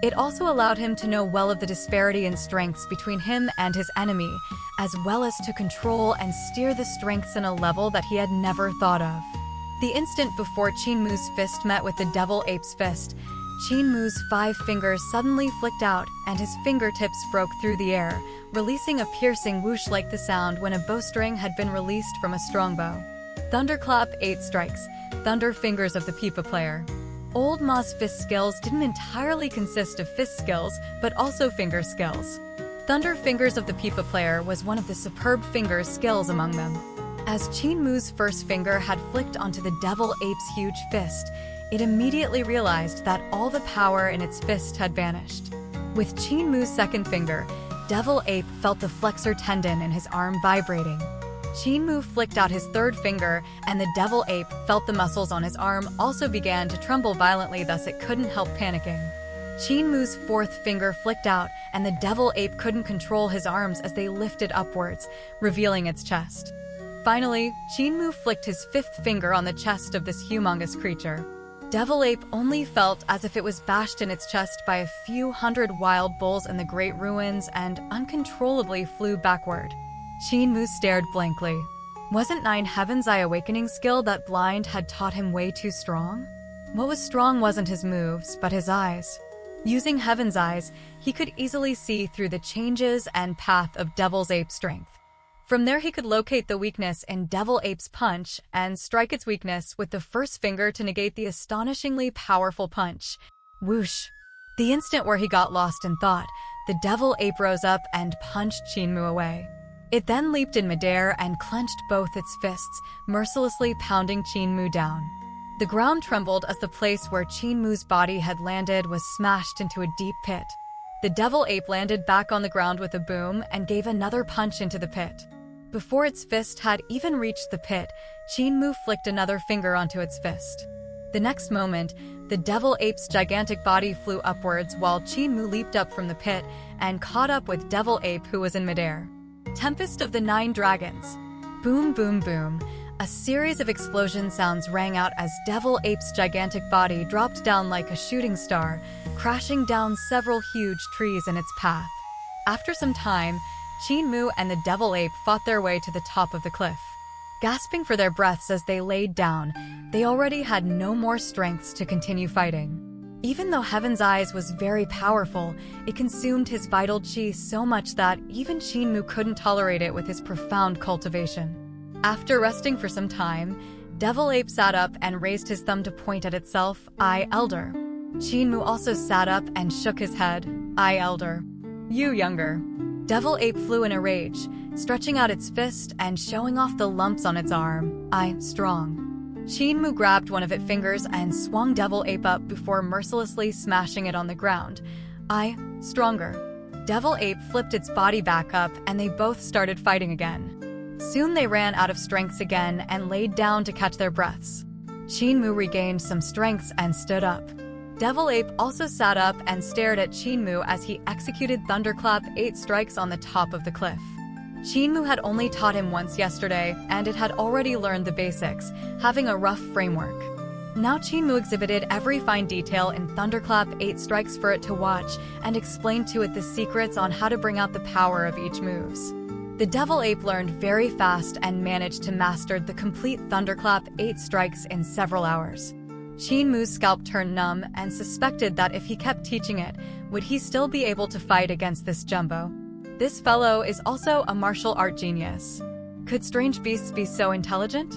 It also allowed him to know well of the disparity in strengths between him and his enemy, as well as to control and steer the strengths in a level that he had never thought of. The instant before Qin Mu's fist met with the Devil Ape's fist, Qin Mu's 5 fingers suddenly flicked out and his fingertips broke through the air, releasing a piercing whoosh like the sound when a bowstring had been released from a strongbow. Thunderclap 8 Strikes, Thunder Fingers of the Pipa Player. Old Ma's fist skills didn't entirely consist of fist skills, but also finger skills. Thunder Fingers of the Pipa Player was one of the superb finger skills among them. As Qin Mu's first finger had flicked onto the Devil Ape's huge fist, it immediately realized that all the power in its fist had vanished. With Qin Mu's second finger, Devil Ape felt the flexor tendon in his arm vibrating. Qin Mu flicked out his third finger, and the Devil Ape felt the muscles on his arm also began to tremble violently, thus it couldn't help panicking. Qin Mu's fourth finger flicked out, and the Devil Ape couldn't control his arms as they lifted upwards, revealing its chest. Finally, Qin Mu flicked his fifth finger on the chest of this humongous creature. Devil Ape only felt as if it was bashed in its chest by a few hundred wild bulls in the Great Ruins and uncontrollably flew backward. Qin Mu stared blankly. Wasn't 9 Heaven's Eye Awakening skill that Blind had taught him way too strong? What was strong wasn't his moves, but his eyes. Using Heaven's Eyes, he could easily see through the changes and path of Devil Ape's strength. From there he could locate the weakness in Devil Ape's punch and strike its weakness with the first finger to negate the astonishingly powerful punch. Whoosh! The instant where he got lost in thought, the Devil Ape rose up and punched Qin Mu away. It then leaped in midair and clenched both its fists, mercilessly pounding Qin Mu down. The ground trembled as the place where Qin Mu's body had landed was smashed into a deep pit. The Devil Ape landed back on the ground with a boom and gave another punch into the pit. Before its fist had even reached the pit, Qin Mu flicked another finger onto its fist. The next moment, the Devil Ape's gigantic body flew upwards while Qin Mu leaped up from the pit and caught up with Devil Ape, who was in midair. Tempest of the 9 Dragons. Boom, boom, boom. A series of explosion sounds rang out as Devil Ape's gigantic body dropped down like a shooting star, crashing down several huge trees in its path. After some time, Qin Mu and the Devil Ape fought their way to the top of the cliff. Gasping for their breaths as they laid down, they already had no more strengths to continue fighting. Even though Heaven's Eyes was very powerful, it consumed his vital chi so much that even Qin Mu couldn't tolerate it with his profound cultivation. After resting for some time, Devil Ape sat up and raised his thumb to point at itself, I, Elder. Qin Mu also sat up and shook his head, I, Elder. You, younger. Devil Ape flew in a rage, stretching out its fist and showing off the lumps on its arm, I, strong. Qin Mu grabbed one of its fingers and swung Devil Ape up before mercilessly smashing it on the ground. I, stronger. Devil Ape flipped its body back up and they both started fighting again. Soon they ran out of strengths again and laid down to catch their breaths. Qin regained some strengths and stood up. Devil Ape also sat up and stared at Qin as he executed Thunderclap 8 strikes on the top of the cliff. Qin had only taught him once yesterday, and it had already learned the basics, having a rough framework. Now Qin exhibited every fine detail in Thunderclap 8 strikes for it to watch, and explained to it the secrets on how to bring out the power of each moves. The Devil Ape learned very fast and managed to master the complete Thunderclap 8 strikes in several hours. Qin scalp turned numb and suspected that if he kept teaching it, would he still be able to fight against this jumbo? This fellow is also a martial art genius. Could strange beasts be so intelligent?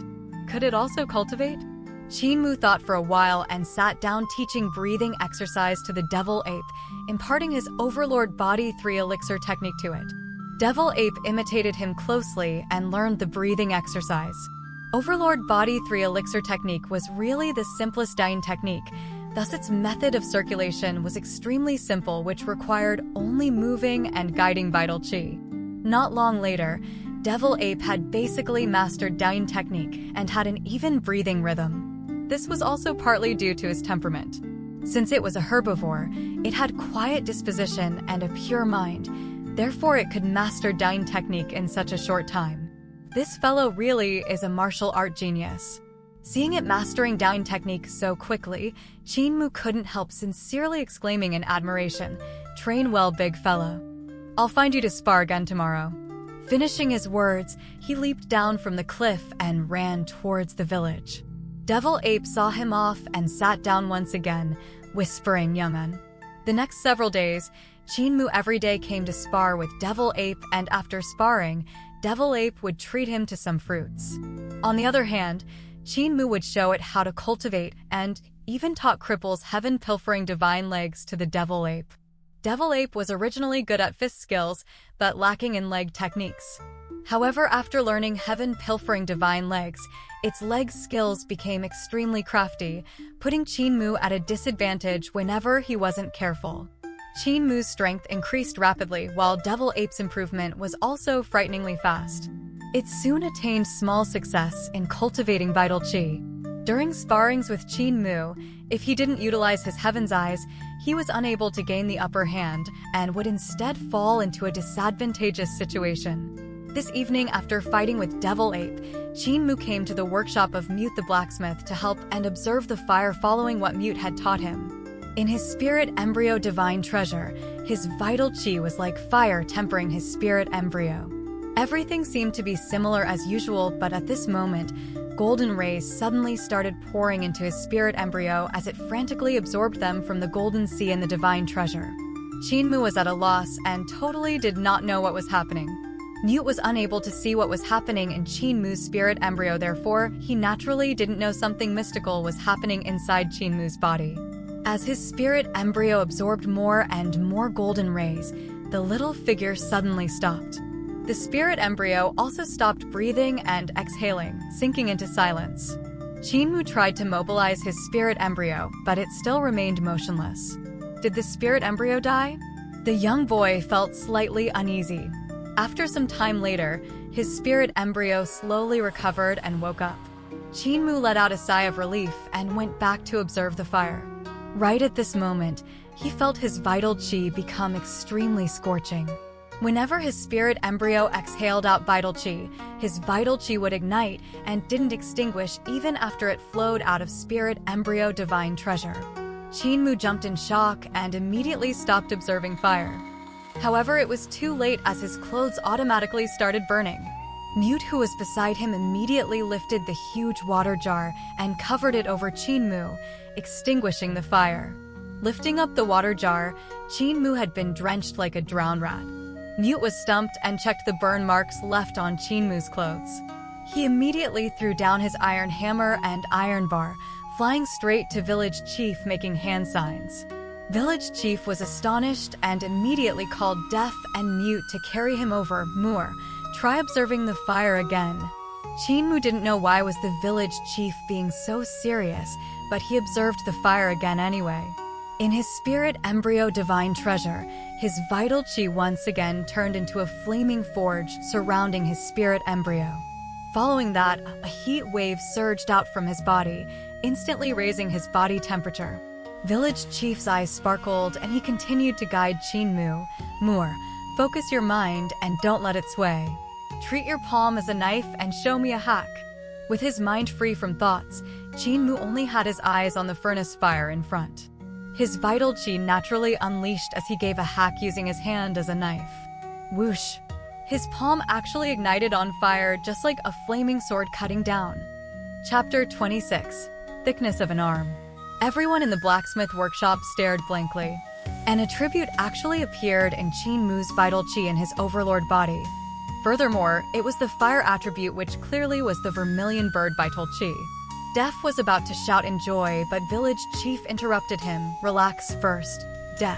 Could it also cultivate? Qin thought for a while and sat down teaching breathing exercise to the Devil Ape, imparting his Overlord Body 3 elixir technique to it. Devil Ape imitated him closely and learned the breathing exercise. Overlord Body 3 elixir technique was really the simplest dying technique, thus its method of circulation was extremely simple, which required only moving and guiding vital qi. Not long later, Devil Ape had basically mastered dying technique and had an even breathing rhythm. This was also partly due to his temperament. Since it was a herbivore, it had quiet disposition and a pure mind. Therefore, it could master dying technique in such a short time. This fellow really is a martial art genius. Seeing it mastering dying technique so quickly, Qin couldn't help sincerely exclaiming in admiration, "Train well, big fellow. I'll find you to spar again tomorrow." Finishing his words, he leaped down from the cliff and ran towards the village. Devil Ape saw him off and sat down once again, whispering "Yaman." The next several days, Qin every day came to spar with Devil Ape, and after sparring, Devil Ape would treat him to some fruits. On the other hand, Qin would show it how to cultivate and even taught cripples heaven-pilfering divine legs to the Devil Ape. Devil Ape was originally good at fist skills, but lacking in leg techniques. However, after learning heaven-pilfering divine legs, its leg skills became extremely crafty, putting Qin at a disadvantage whenever he wasn't careful. Qin strength increased rapidly, while Devil Ape's improvement was also frighteningly fast. It soon attained small success in cultivating vital qi. During sparrings with Qin if he didn't utilize his Heaven's Eyes, he was unable to gain the upper hand and would instead fall into a disadvantageous situation. This evening, after fighting with Devil Ape, Qin came to the workshop of Mute the blacksmith to help and observe the fire following what Mute had taught him. In his spirit embryo divine treasure, his vital qi was like fire tempering his spirit embryo. Everything seemed to be similar as usual, but at this moment, golden rays suddenly started pouring into his spirit embryo as it frantically absorbed them from the golden sea and the divine treasure. Qin was at a loss and totally did not know what was happening. Mute was unable to see what was happening in Qin spirit embryo, therefore, he naturally didn't know something mystical was happening inside Qin body. As his spirit embryo absorbed more and more golden rays, the little figure suddenly stopped. The spirit embryo also stopped breathing and exhaling, sinking into silence. Qin tried to mobilize his spirit embryo, but it still remained motionless. Did the spirit embryo die? The young boy felt slightly uneasy. After some time later, his spirit embryo slowly recovered and woke up. Qin let out a sigh of relief and went back to observe the fire. Right at this moment, he felt his vital qi become extremely scorching. Whenever his spirit embryo exhaled out vital qi, his vital qi would ignite and didn't extinguish even after it flowed out of spirit embryo divine treasure. Qin jumped in shock and immediately stopped observing fire. However, it was too late as his clothes automatically started burning. Mute, who was beside him, immediately lifted the huge water jar and covered it over Qin, extinguishing the fire. Lifting up the water jar, Qin had been drenched like a drowned rat. Mute was stumped and checked the burn marks left on Qin clothes. He immediately threw down his iron hammer and iron bar, flying straight to Village Chief, making hand signs. Village Chief was astonished and immediately called Deaf and Mute to carry him over. Moore, try observing the fire again. Qin didn't know why was the Village Chief being so serious, but he observed the fire again anyway. In his spirit embryo divine treasure, his vital chi once again turned into a flaming forge surrounding his spirit embryo. Following that, a heat wave surged out from his body, instantly raising his body temperature. Village Chief's eyes sparkled, and he continued to guide Qin Mu. Focus your mind and don't let it sway. Treat your palm as a knife and show me a hack. With his mind free from thoughts, Qin Mu only had his eyes on the furnace fire in front. His vital qi naturally unleashed as he gave a hack using his hand as a knife. Whoosh! His palm actually ignited on fire, just like a flaming sword cutting down. Chapter 26. Thickness of an arm. Everyone in the blacksmith workshop stared blankly. An attribute actually appeared in Qin Mu's vital qi in his overlord body. Furthermore, it was the fire attribute, which clearly was the vermilion bird vital qi. Def was about to shout in joy, but village chief interrupted him. Relax first, Def.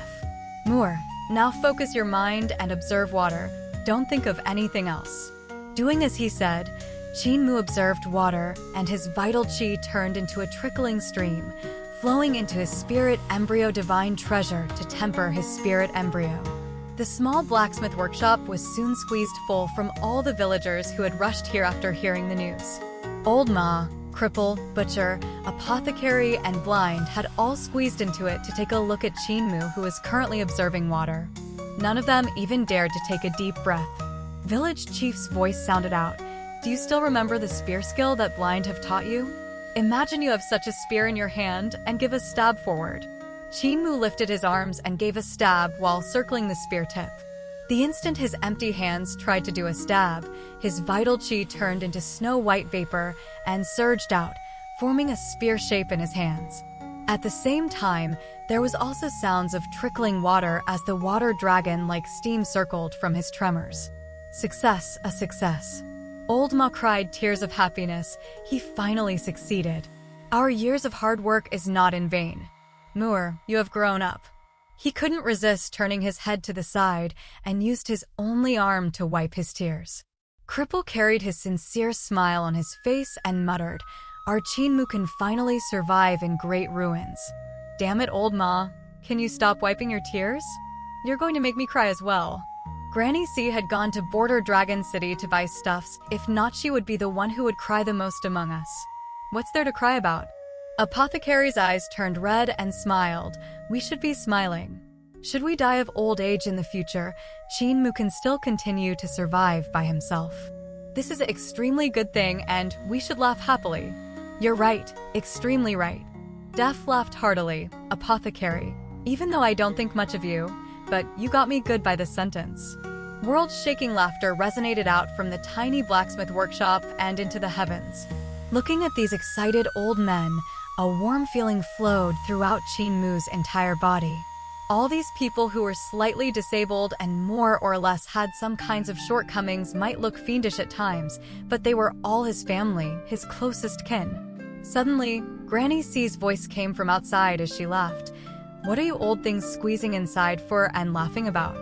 Moore, now focus your mind and observe water. Don't think of anything else. Doing as he said, Qin Mu observed water, and his vital qi turned into a trickling stream, flowing into his spirit embryo divine treasure to temper his spirit embryo. The small blacksmith workshop was soon squeezed full from all the villagers who had rushed here after hearing the news. Old Ma, cripple, butcher, apothecary, and blind had all squeezed into it to take a look at Qin Mu, who was currently observing water. None of them even dared to take a deep breath. Village Chief's voice sounded out. Do you still remember the spear skill that blind have taught you? Imagine you have such a spear in your hand and give a stab forward. Qin Mu lifted his arms and gave a stab while circling the spear tip. The instant his empty hands tried to do a stab, his vital qi turned into snow-white vapor and surged out, forming a spear shape in his hands. At the same time, there was also sounds of trickling water as the water dragon like steam circled from his tremors. Success, a success. Old Ma cried tears of happiness. He finally succeeded. Our years of hard work is not in vain. Moore, you have grown up. He couldn't resist turning his head to the side and used his only arm to wipe his tears. Cripple carried his sincere smile on his face and muttered, our Qin Mu can finally survive in great ruins. Damn it, Old Ma. Can you stop wiping your tears? You're going to make me cry as well. Granny C had gone to Border Dragon City to buy stuffs. If not, she would be the one who would cry the most among us. What's there to cry about? Apothecary's eyes turned red and smiled. We should be smiling. Should we die of old age in the future, Qin Mu can still continue to survive by himself. This is an extremely good thing, and we should laugh happily. You're right, extremely right. Def laughed heartily. Apothecary, even though I don't think much of you, but you got me good by this sentence. World-shaking laughter resonated out from the tiny blacksmith workshop and into the heavens. Looking at these excited old men, a warm feeling flowed throughout Qin Mu's entire body. All these people who were slightly disabled and more or less had some kinds of shortcomings might look fiendish at times, but they were all his family, his closest kin. Suddenly, Granny C's voice came from outside as she laughed. What are you old things squeezing inside for and laughing about?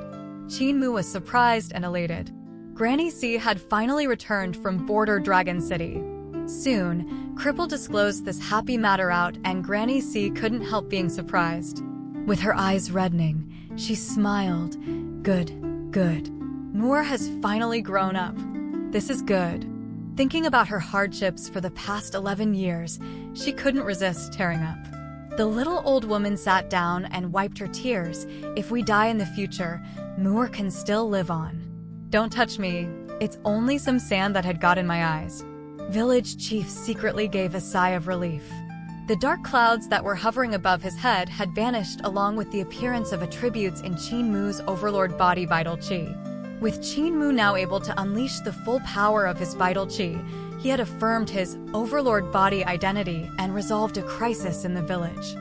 Qin Mu was surprised and elated. Granny C had finally returned from Border Dragon City. Soon, Cripple disclosed this happy matter out, and Granny C couldn't help being surprised. With her eyes reddening, she smiled. Good, good. Moore has finally grown up. This is good. Thinking about her hardships for the past 11 years, she couldn't resist tearing up. The little old woman sat down and wiped her tears. If we die in the future, Moore can still live on. Don't touch me. It's only some sand that had got in my eyes. Village Chief secretly gave a sigh of relief. The dark clouds that were hovering above his head had vanished, along with the appearance of attributes in Qin Mu's overlord body vital qi. With Qin Mu now able to unleash the full power of his vital qi, he had affirmed his overlord body identity and resolved a crisis in the village.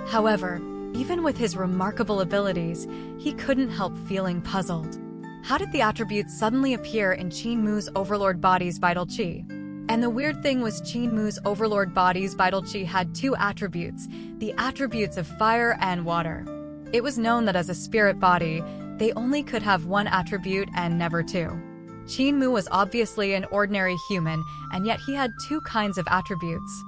However, even with his remarkable abilities, he couldn't help feeling puzzled. How did the attributes suddenly appear in Qin Mu's overlord body's vital qi? And the weird thing was Qin Mu's overlord body's vital qi had two attributes, the attributes of fire and water. It was known that as a spirit body, they only could have one attribute and never two. Qin Mu was obviously an ordinary human, and yet he had two kinds of attributes.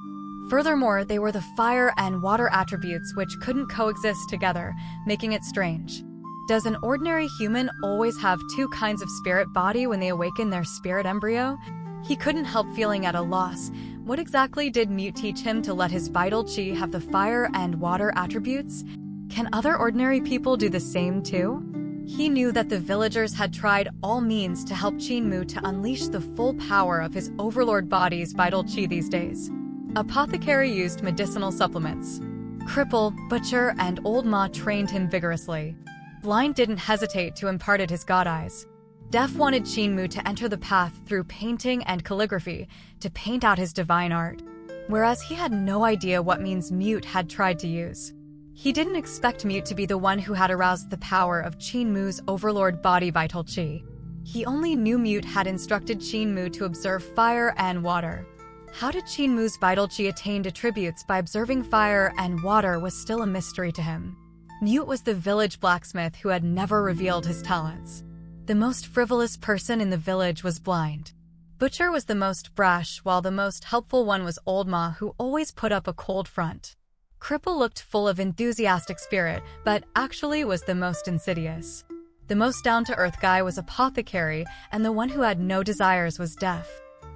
Furthermore, they were the fire and water attributes which couldn't coexist together, making it strange. Does an ordinary human always have two kinds of spirit body when they awaken their spirit embryo? He couldn't help feeling at a loss. What exactly did Mute teach him to let his vital chi have the fire and water attributes? Can other ordinary people do the same too? He knew that the villagers had tried all means to help Qinmu to unleash the full power of his overlord body's vital chi these days. Apothecary used medicinal supplements. Cripple, Butcher, and Old Ma trained him vigorously. Blind didn't hesitate to impart it his god eyes. Deaf wanted Qinmu to enter the path through painting and calligraphy to paint out his divine art, whereas he had no idea what means Mute had tried to use. He didn't expect Mute to be the one who had aroused the power of Qinmu's overlord body vital chi. He only knew Mute had instructed Qinmu to observe fire and water. How did Qinmu's vital chi attain attributes by observing fire and water was still a mystery to him. Mute was the village blacksmith who had never revealed his talents. The most frivolous person in the village was Blind. Butcher was the most brash, while the most helpful one was Old Ma, who always put up a cold front. Cripple looked full of enthusiastic spirit, but actually was the most insidious. The most down-to-earth guy was Apothecary, and the one who had no desires was Deaf.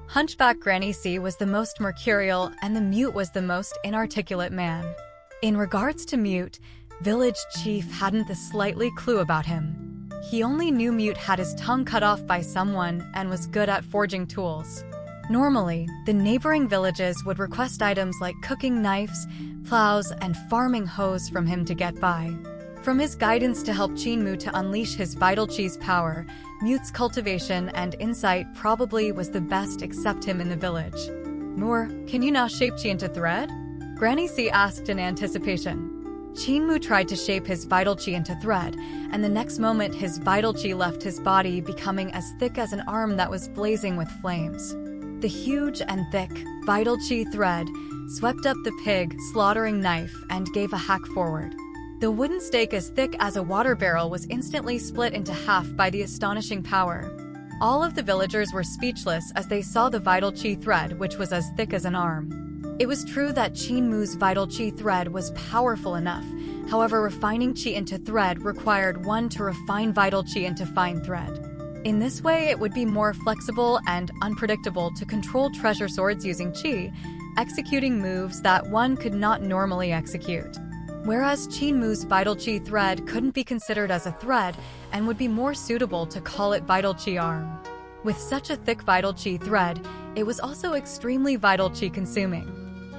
Hunchback Granny C was the most mercurial, and the Mute was the most inarticulate man. In regards to Mute, Village Chief hadn't the slightly clue about him. He only knew Mute had his tongue cut off by someone and was good at forging tools. Normally, the neighboring villages would request items like cooking knives, plows, and farming hoes from him to get by. From his guidance to help Qinmu to unleash his vital chi's power, Mute's cultivation and insight probably was the best except him in the village. Moore, can you now shape chi into thread? Granny C asked in anticipation. Qinmu tried to shape his vital chi into thread, and the next moment his vital chi left his body, becoming as thick as an arm that was blazing with flames. The huge and thick, vital chi thread swept up the pig slaughtering knife and gave a hack forward. The wooden stake as thick as a water barrel was instantly split into half by the astonishing power. All of the villagers were speechless as they saw the vital chi thread, which was as thick as an arm. It was true that Qinmu's vital chi thread was powerful enough. However, refining chi into thread required one to refine vital chi into fine thread. In this way, it would be more flexible and unpredictable to control treasure swords using chi, executing moves that one could not normally execute. Whereas Qinmu's vital chi thread couldn't be considered as a thread and would be more suitable to call it vital chi arm. With such a thick vital chi thread, it was also extremely vital chi consuming.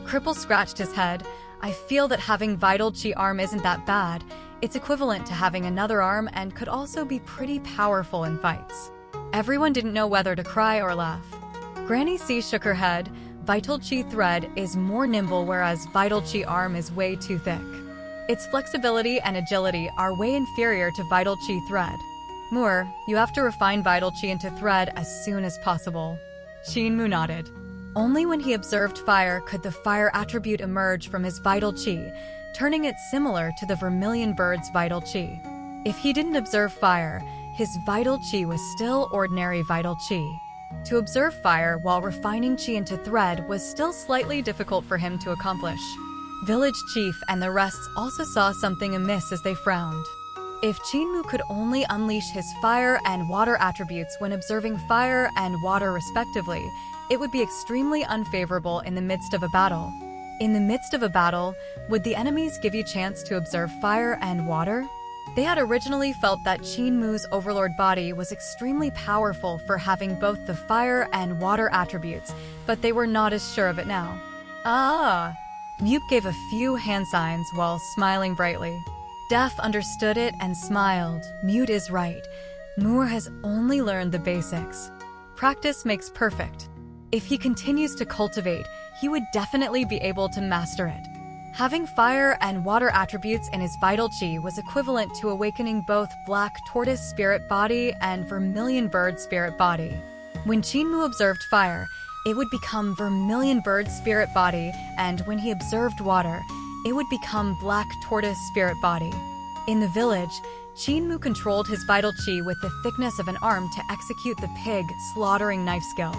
Cripple scratched his head. I feel that having vital chi arm isn't that bad. It's equivalent to having another arm and could also be pretty powerful in fights. Everyone didn't know whether to cry or laugh. Granny C shook her head. Vital chi thread is more nimble, whereas vital chi arm is way too thick. Its flexibility and agility are way inferior to vital chi thread. Moore, you have to refine vital chi into thread as soon as possible. Qinmu nodded. Only when he observed fire could the fire attribute emerge from his vital chi, turning it similar to the vermilion bird's vital chi. If he didn't observe fire, his vital chi was still ordinary vital chi. To observe fire while refining chi into thread was still slightly difficult for him to accomplish. Village Chief and the rest also saw something amiss as they frowned. If Qinmu could only unleash his fire and water attributes when observing fire and water respectively, it would be extremely unfavorable in the midst of a battle. In the midst of a battle, would the enemies give you chance to observe fire and water? They had originally felt that Qinmu's overlord body was extremely powerful for having both the fire and water attributes, but they were not as sure of it now. Ah! Mute gave a few hand signs while smiling brightly. Deaf understood it and smiled. Mute is right. Moore has only learned the basics. Practice makes perfect. If he continues to cultivate, he would definitely be able to master it. Having fire and water attributes in his vital chi was equivalent to awakening both black tortoise spirit body and vermilion bird spirit body. When Qinmu observed fire, it would become vermilion bird spirit body, and when he observed water, it would become black tortoise spirit body. In the village, Qinmu controlled his vital chi with the thickness of an arm to execute the pig slaughtering knife skill.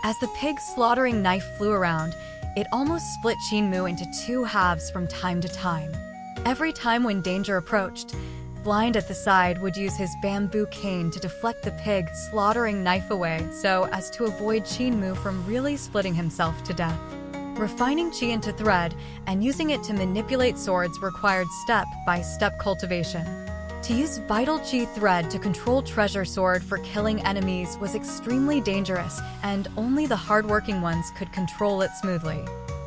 As the pig slaughtering knife flew around, It almost split Qinmu into two halves from time to time. Every time when danger approached, Blind at the side would use his bamboo cane to deflect the pig slaughtering knife away so as to avoid Qinmu from really splitting himself to death. Refining qi into thread and using it to manipulate swords required step-by-step cultivation. To use vital qi thread to control treasure sword for killing enemies was extremely dangerous, and only the hardworking ones could control it smoothly.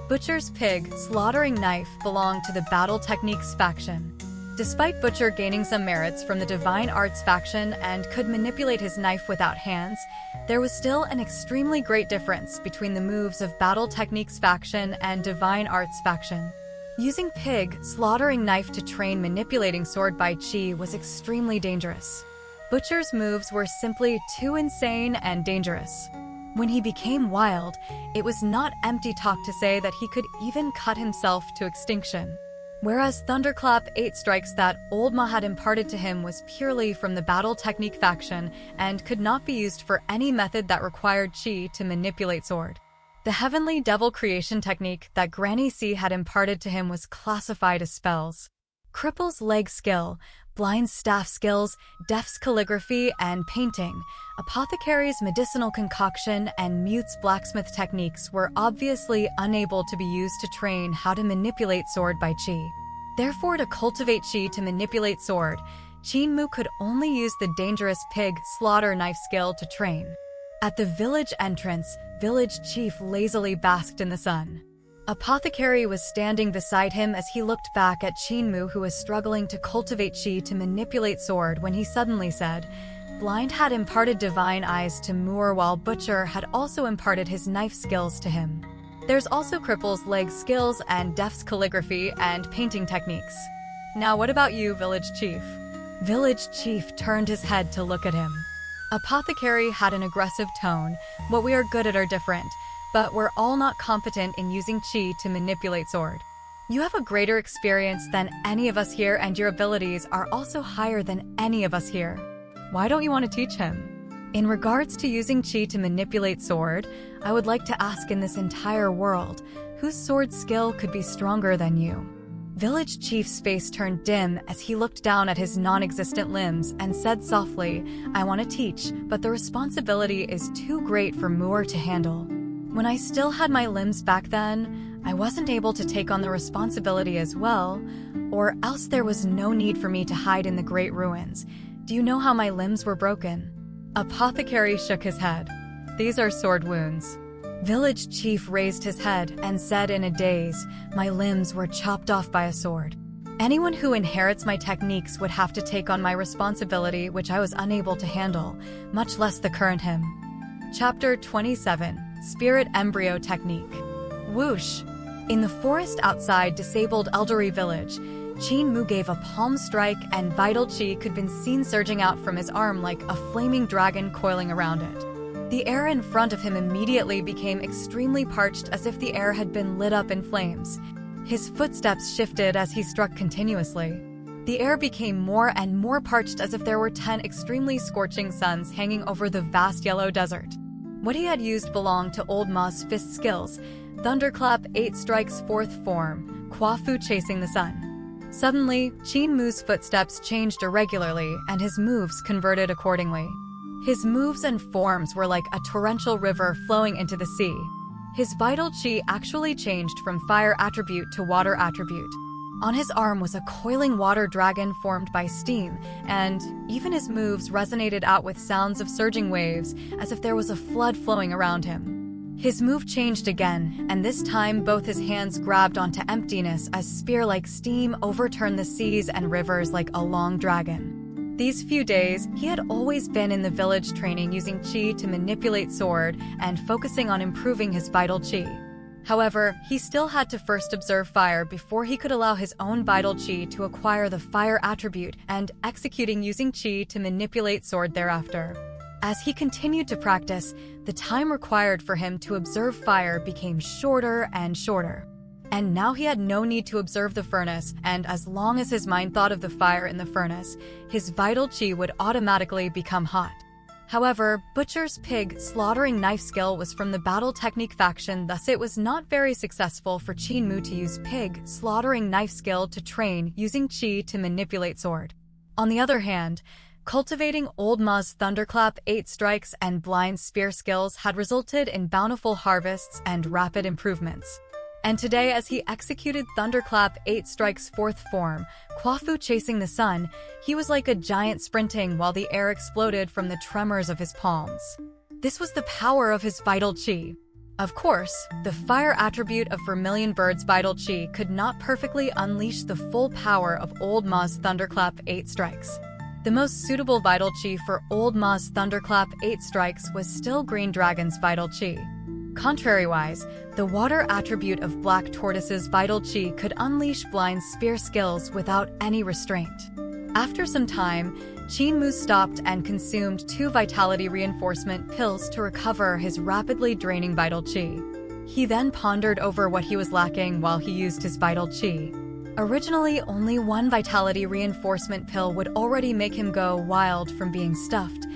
Butcher's pig slaughtering knife belonged to the battle techniques faction. Despite Butcher gaining some merits from the divine arts faction and could manipulate his knife without hands, there was still an extremely great difference between the moves of battle techniques faction and divine arts faction. Using pig slaughtering knife to train manipulating sword by qi was extremely dangerous. Butcher's moves were simply too insane and dangerous. When he became wild, it was not empty talk to say that he could even cut himself to extinction. Whereas Thunderclap 8 strikes that Old Ma had imparted to him was purely from the battle technique faction and could not be used for any method that required qi to manipulate sword. The Heavenly Devil Creation technique that Granny C had imparted to him was classified as spells. Cripple's leg skill, Blind's staff skills, Deaf's calligraphy and painting, Apothecary's medicinal concoction, and Mute's blacksmith techniques were obviously unable to be used to train how to manipulate sword by qi. Therefore, to cultivate qi to manipulate sword, Qinmu could only use the dangerous pig slaughter knife skill to train. At the village entrance, village chief lazily basked in the sun. Apothecary was standing beside him as he looked back at Qinmu, who was struggling to cultivate qi to manipulate sword, when he suddenly said, Blind had imparted divine eyes to Moore while Butcher had also imparted his knife skills to him. There's also Cripple's leg skills and Deaf's calligraphy and painting techniques. Now what about you, village chief? Village chief turned his head to look at him. Apothecary had an aggressive tone. What we are good at are different, but we're all not competent in using qi to manipulate sword. You have a greater experience than any of us here, and your abilities are also higher than any of us here. Why don't you want to teach him? In regards to using qi to manipulate sword, I would like to ask, in this entire world, whose sword skill could be stronger than you? Village chief's face turned dim as he looked down at his non-existent limbs and said softly, I want to teach, but the responsibility is too great for Moore to handle. When I still had my limbs back then, I wasn't able to take on the responsibility as well, or else there was no need for me to hide in the great ruins. Do you know how my limbs were broken? Apothecary shook his head. These are sword wounds. Village chief raised his head and said in a daze, my limbs were chopped off by a sword. Anyone who inherits my techniques would have to take on my responsibility, which I was unable to handle, much less the current him. Chapter 27. Spirit Embryo Technique. Whoosh! In the forest outside disabled Elderly Village, Qinmu gave a palm strike and vital qi could be seen surging out from his arm like a flaming dragon coiling around it. The air in front of him immediately became extremely parched, as if the air had been lit up in flames. His footsteps shifted as he struck continuously. The air became more and more parched, as if there were 10 extremely scorching suns hanging over the vast yellow desert. What he had used belonged to Old Ma's fist skills, Thunderclap 8 strikes 4th form, Kwafu chasing the sun. Suddenly, Qinmu's footsteps changed irregularly and his moves converted accordingly. His moves and forms were like a torrential river flowing into the sea. His vital qi actually changed from fire attribute to water attribute. On his arm was a coiling water dragon formed by steam, and even his moves resonated out with sounds of surging waves, as if there was a flood flowing around him. His move changed again, and this time both his hands grabbed onto emptiness as spear-like steam overturned the seas and rivers like a long dragon. These few days, he had always been in the village training using qi to manipulate sword and focusing on improving his vital qi. However, he still had to first observe fire before he could allow his own vital qi to acquire the fire attribute and executing using qi to manipulate sword thereafter. As he continued to practice, the time required for him to observe fire became shorter and shorter. And now he had no need to observe the furnace, and as long as his mind thought of the fire in the furnace, his vital qi would automatically become hot. However, Butcher's Pig slaughtering knife skill was from the battle technique faction, thus it was not very successful for Qin to use pig slaughtering knife skill to train using Qi to manipulate sword. On the other hand, cultivating Old Ma's Thunderclap 8 strikes and blind spear skills had resulted in bountiful harvests and rapid improvements. And today, as he executed Thunderclap 8 strikes 4th form, Quafu chasing the sun, he was like a giant sprinting while the air exploded from the tremors of his palms. This was the power of his vital Qi. Of course, the fire attribute of Vermilion Bird's vital Qi could not perfectly unleash the full power of Old Ma's Thunderclap 8 strikes. The most suitable vital Qi for Old Ma's Thunderclap 8 strikes was still Green Dragon's vital Qi. Contrariwise, the water attribute of Black Tortoise's vital Qi could unleash blind spear skills without any restraint. After some time, Qin stopped and consumed 2 vitality reinforcement pills to recover his rapidly draining vital Qi. He then pondered over what he was lacking while he used his vital Qi. Originally, only 1 vitality reinforcement pill would already make him go wild from being stuffed,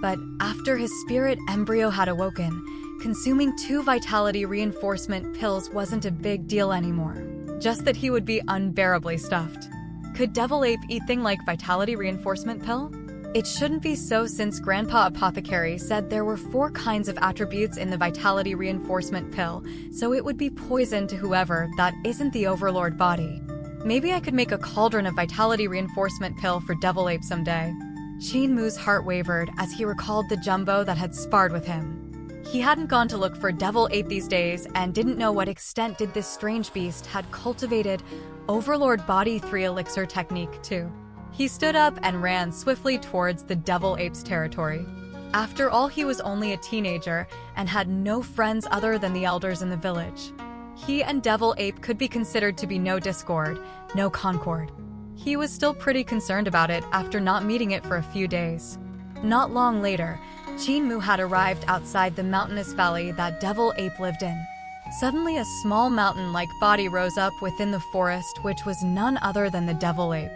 but after his spirit embryo had awoken, consuming 2 vitality reinforcement pills wasn't a big deal anymore, just that he would be unbearably stuffed. Could Devil Ape eat thing like vitality reinforcement pill? It shouldn't be so, since Grandpa Apothecary said there were 4 kinds of attributes in the vitality reinforcement pill, so it would be poison to whoever that isn't the Overlord body. Maybe I could make a cauldron of vitality reinforcement pill for Devil Ape someday. Qin heart wavered as he recalled the Jumbo that had sparred with him. He hadn't gone to look for Devil Ape these days and didn't know what extent did this strange beast had cultivated Overlord Body 3 Elixir technique too. He stood up and ran swiftly towards the Devil Ape's territory. After all, he was only a teenager and had no friends other than the elders in the village. He and Devil Ape could be considered to be no discord, no concord. He was still pretty concerned about it after not meeting it for a few days. Not long later, Qin had arrived outside the mountainous valley that Devil Ape lived in. Suddenly, a small mountain-like body rose up within the forest, which was none other than the Devil Ape.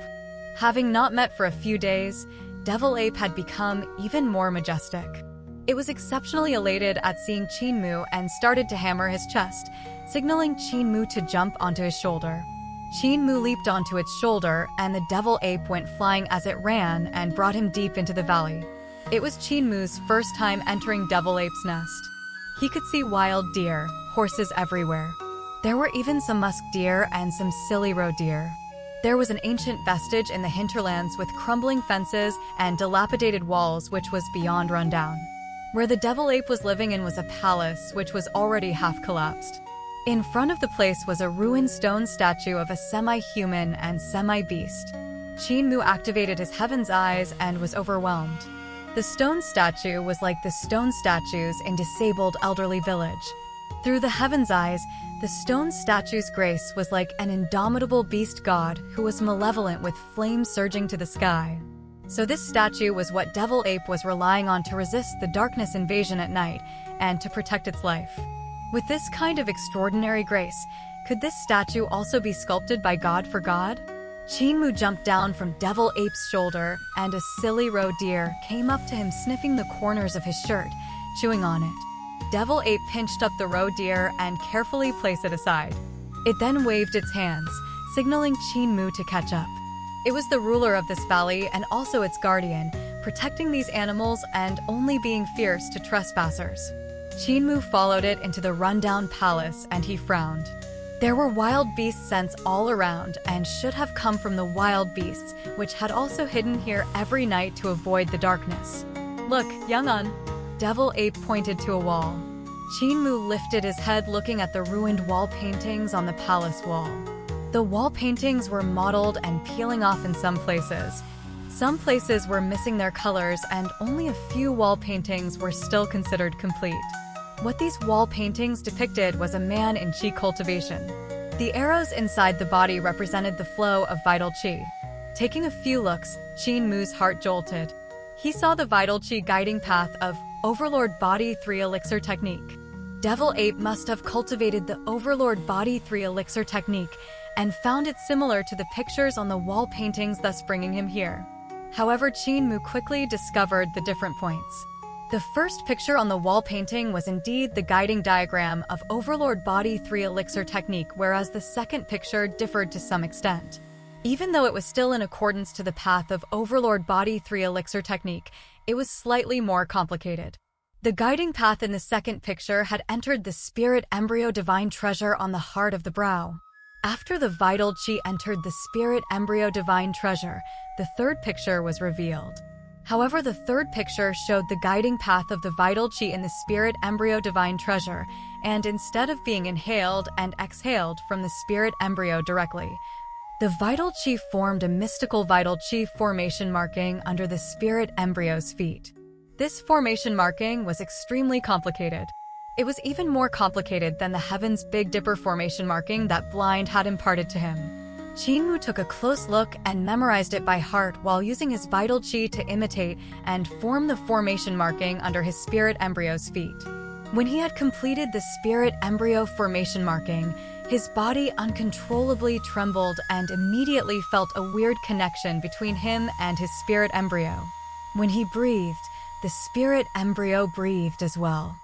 Having not met for a few days, Devil Ape had become even more majestic. It was exceptionally elated at seeing Qin and started to hammer his chest, signaling Qin to jump onto his shoulder. Qin leaped onto its shoulder, and the Devil Ape went flying as it ran and brought him deep into the valley. It was Qin first time entering Devil Ape's nest. He could see wild deer, horses everywhere. There were even some musk deer and some silly roe deer. There was an ancient vestige in the hinterlands with crumbling fences and dilapidated walls which was beyond rundown. Where the Devil Ape was living in was a palace which was already half collapsed. In front of the place was a ruined stone statue of a semi-human and semi-beast. Qin activated his Heaven's Eyes and was overwhelmed. The stone statue was like the stone statues in disabled elderly village. Through the Heaven's Eyes, the stone statue's grace was like an indomitable beast god who was malevolent with flames surging to the sky. So this statue was what Devil Ape was relying on to resist the darkness invasion at night and to protect its life. With this kind of extraordinary grace, could this statue also be sculpted by God for God? Qin jumped down from Devil Ape's shoulder, and a silly roe deer came up to him sniffing the corners of his shirt, chewing on it. Devil Ape pinched up the roe deer and carefully placed it aside. It then waved its hands, signaling Qin to catch up. It was the ruler of this valley and also its guardian, protecting these animals and only being fierce to trespassers. Qin followed it into the rundown palace, and he frowned. There were wild beast scents all around and should have come from the wild beasts, which had also hidden here every night to avoid the darkness. Look, young-un. Devil Ape pointed to a wall. Qin lifted his head, looking at the ruined wall paintings on the palace wall. The wall paintings were mottled and peeling off in some places. Some places were missing their colors, and only a few wall paintings were still considered complete. What these wall paintings depicted was a man in Qi cultivation. The arrows inside the body represented the flow of vital Qi. Taking a few looks, Qin heart jolted. He saw the vital Qi guiding path of Overlord Body 3 Elixir technique. Devil Ape must have cultivated the Overlord Body 3 Elixir technique and found it similar to the pictures on the wall paintings, thus bringing him here. However, Qin quickly discovered the different points. The first picture on the wall painting was indeed the guiding diagram of Overlord Body 3 elixir technique, whereas the second picture differed to some extent. Even though it was still in accordance to the path of Overlord Body 3 elixir technique, it was slightly more complicated. The guiding path in the second picture had entered the spirit embryo divine treasure on the heart of the brow. After the vital chi entered the spirit embryo divine treasure, the third picture was revealed. However, the third picture showed the guiding path of the vital chi in the spirit embryo divine treasure, and instead of being inhaled and exhaled from the spirit embryo directly, the vital chi formed a mystical vital chi formation marking under the spirit embryo's feet. This formation marking was extremely complicated. It was even more complicated than the Heaven's Big Dipper formation marking that Blind had imparted to him. Qinmu took a close look and memorized it by heart while using his vital chi to imitate and form the formation marking under his spirit embryo's feet. When he had completed the spirit embryo formation marking, his body uncontrollably trembled and immediately felt a weird connection between him and his spirit embryo. When he breathed, the spirit embryo breathed as well.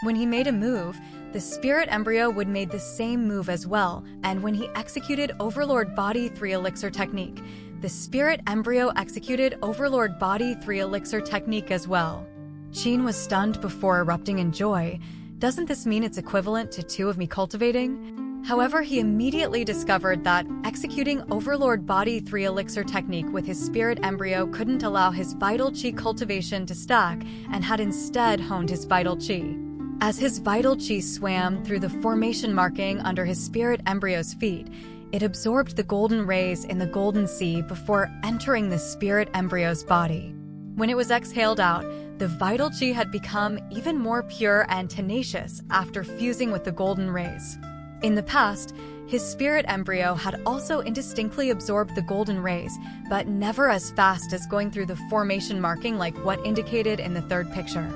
When he made a move, the spirit embryo would make the same move as well, and when he executed Overlord Body 3 elixir technique, the spirit embryo executed Overlord Body 3 elixir technique as well. Qin was stunned before erupting in joy. Doesn't this mean it's equivalent to 2 of me cultivating? However, he immediately discovered that executing Overlord Body 3 elixir technique with his spirit embryo couldn't allow his vital chi cultivation to stack and had instead honed his vital chi. As his vital chi swam through the formation marking under his spirit embryo's feet, it absorbed the golden rays in the golden sea before entering the spirit embryo's body. When it was exhaled out, the vital chi had become even more pure and tenacious after fusing with the golden rays. In the past, his spirit embryo had also indistinctly absorbed the golden rays, but never as fast as going through the formation marking like what indicated in the third picture.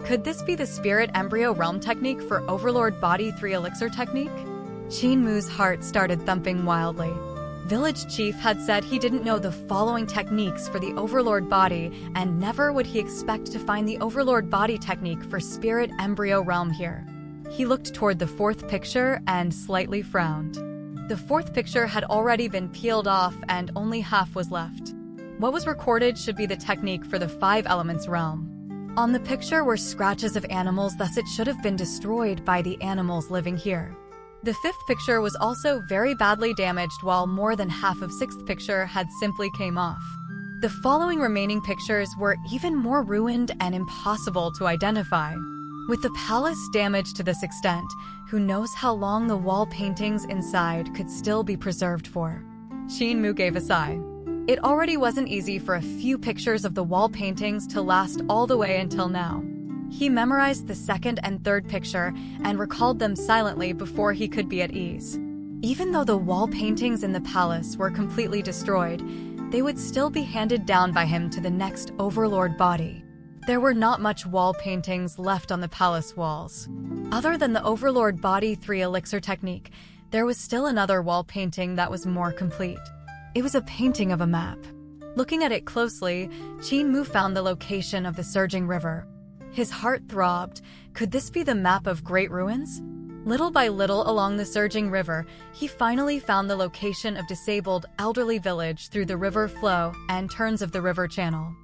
Could this be the spirit embryo realm technique for Overlord Body 3 elixir technique? Qinmu's heart started thumping wildly. Village Chief had said he didn't know the following techniques for the Overlord Body, and never would he expect to find the Overlord Body technique for spirit embryo realm here. He looked toward the fourth picture and slightly frowned. The fourth picture had already been peeled off and only half was left. What was recorded should be the technique for the 5 elements realm. On the picture were scratches of animals, thus it should have been destroyed by the animals living here. The 5th picture was also very badly damaged, while more than half of 6th picture had simply came off. The following remaining pictures were even more ruined and impossible to identify. With the palace damaged to this extent, who knows how long the wall paintings inside could still be preserved for? Qinmu gave a sigh. It already wasn't easy for a few pictures of the wall paintings to last all the way until now. He memorized the 2nd and 3rd picture and recalled them silently before he could be at ease. Even though the wall paintings in the palace were completely destroyed, they would still be handed down by him to the next Overlord Body. There were not much wall paintings left on the palace walls. Other than the Overlord Body 3 elixir technique, there was still another wall painting that was more complete. It was a painting of a map. Looking at it closely, Qinmu found the location of the surging river. His heart throbbed. Could this be the map of Great Ruins? Little by little along the surging river, he finally found the location of disabled elderly village through the river flow and turns of the river channel.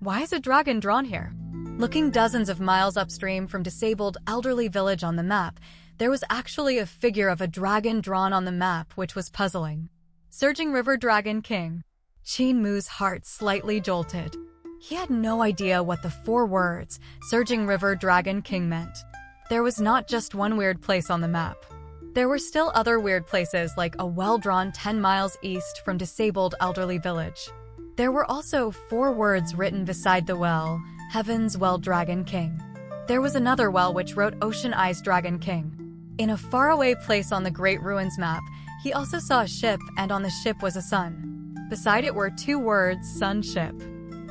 Why is a dragon drawn here? Looking dozens of miles upstream from disabled elderly village on the map, there was actually a figure of a dragon drawn on the map, which was puzzling. Surging River Dragon King. Qinmu's heart slightly jolted. He had no idea what the 4 words, Surging River Dragon King, meant. There was not just one weird place on the map. There were still other weird places, like a well drawn 10 miles east from disabled elderly village. There were also 4 words written beside the well, Heaven's Well Dragon King. There was another well which wrote Ocean Eyes Dragon King. In a faraway place on the Great Ruins map, he also saw a ship, and on the ship was a sun. Beside it were 2 words, Sun Ship.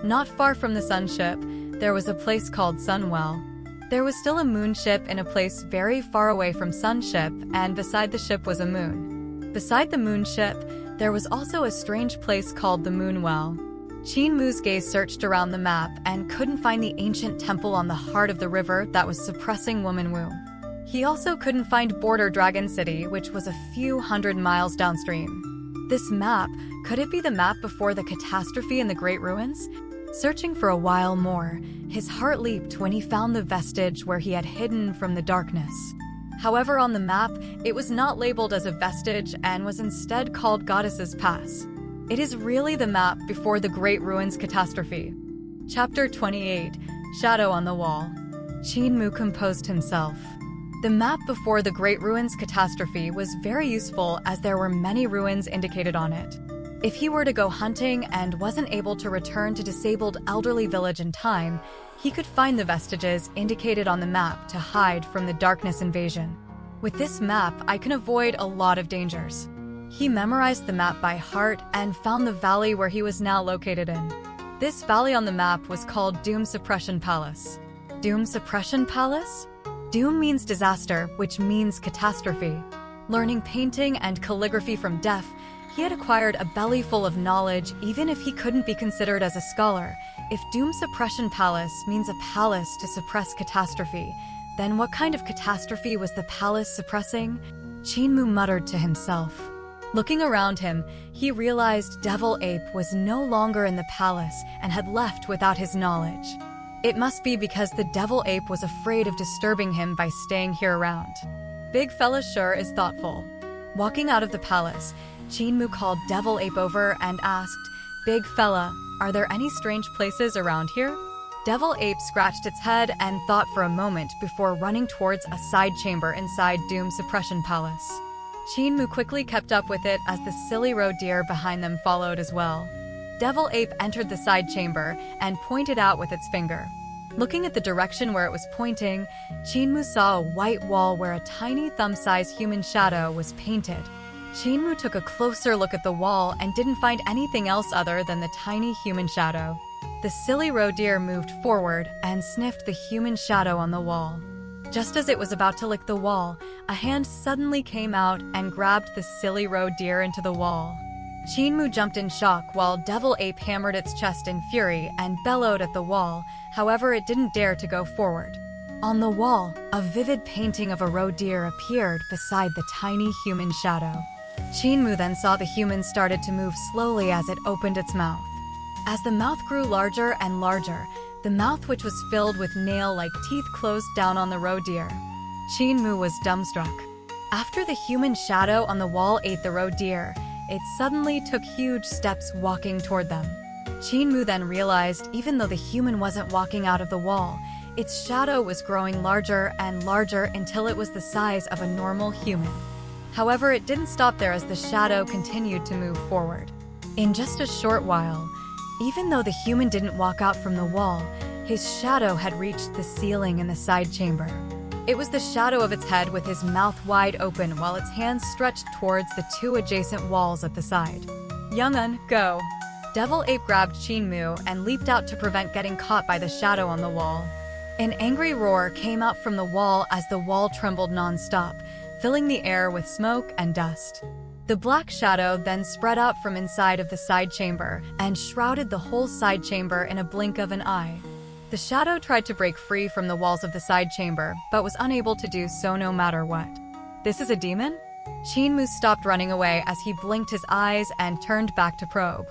Not far from the sun ship, there was a place called Sunwell. There was still a moon ship in a place very far away from Sun Ship, and beside the ship was a moon. Beside the moon ship, there was also a strange place called the Moonwell. Qin Mu's gaze searched around the map and couldn't find the ancient temple on the heart of the river that was suppressing Woman Wu. He also couldn't find Border Dragon City, which was a few hundred miles downstream. This map, could it be the map before the catastrophe in the Great Ruins? Searching for a while more, his heart leaped when he found the vestige where he had hidden from the darkness. However, on the map, it was not labeled as a vestige and was instead called Goddess's Pass. It is really the map before the Great Ruins catastrophe. Chapter 28, Shadow on the Wall. Qin Mu composed himself. The map before the Great Ruins catastrophe was very useful as there were many ruins indicated on it. If he were to go hunting and wasn't able to return to disabled elderly village in time, he could find the vestiges indicated on the map to hide from the darkness invasion. With this map, I can avoid a lot of dangers. He memorized the map by heart and found the valley where he was now located in. This valley on the map was called Doom Suppression Palace. Doom Suppression Palace? Doom means disaster, which means catastrophe. Learning painting and calligraphy from deaf, he had acquired a belly full of knowledge even if he couldn't be considered as a scholar. If Doom Suppression Palace means a palace to suppress catastrophe, then what kind of catastrophe was the palace suppressing? Qin Mu muttered to himself. Looking around him, he realized Devil Ape was no longer in the palace and had left without his knowledge. It must be because the Devil Ape was afraid of disturbing him by staying here around. Big fella sure is thoughtful. Walking out of the palace, Qin Mu called Devil Ape over and asked, "Big fella, are there any strange places around here?" Devil Ape scratched its head and thought for a moment before running towards a side chamber inside Doom Suppression Palace. Qin Mu quickly kept up with it as the silly roe deer behind them followed as well. Devil Ape entered the side chamber and pointed out with its finger. Looking at the direction where it was pointing, Qin Mu saw a white wall where a tiny thumb-sized human shadow was painted. Qin Mu took a closer look at the wall and didn't find anything else other than the tiny human shadow. The silly roe deer moved forward and sniffed the human shadow on the wall. Just as it was about to lick the wall, a hand suddenly came out and grabbed the silly roe deer into the wall. Qin Mu jumped in shock while Devil Ape hammered its chest in fury and bellowed at the wall. However, it didn't dare to go forward. On the wall, a vivid painting of a roe deer appeared beside the tiny human shadow. Qin Mu then saw the human started to move slowly as it opened its mouth. As the mouth grew larger and larger, the mouth which was filled with nail-like teeth closed down on the roe deer. Qin Mu was dumbstruck. After the human shadow on the wall ate the roe deer, it suddenly took huge steps walking toward them. Qin Mu then realized even though the human wasn't walking out of the wall, its shadow was growing larger and larger until it was the size of a normal human. However, it didn't stop there as the shadow continued to move forward. In just a short while, even though the human didn't walk out from the wall, his shadow had reached the ceiling in the side chamber. It was the shadow of its head with his mouth wide open while its hands stretched towards the two adjacent walls at the side. "Young'un, go!" Devil Ape grabbed Qin Mu and leaped out to prevent getting caught by the shadow on the wall. An angry roar came out from the wall as the wall trembled non-stop, filling the air with smoke and dust. The black shadow then spread out from inside of the side chamber and shrouded the whole side chamber in a blink of an eye. The shadow tried to break free from the walls of the side chamber, but was unable to do so no matter what. "This is a demon?" Qin Mu stopped running away as he blinked his eyes and turned back to probe.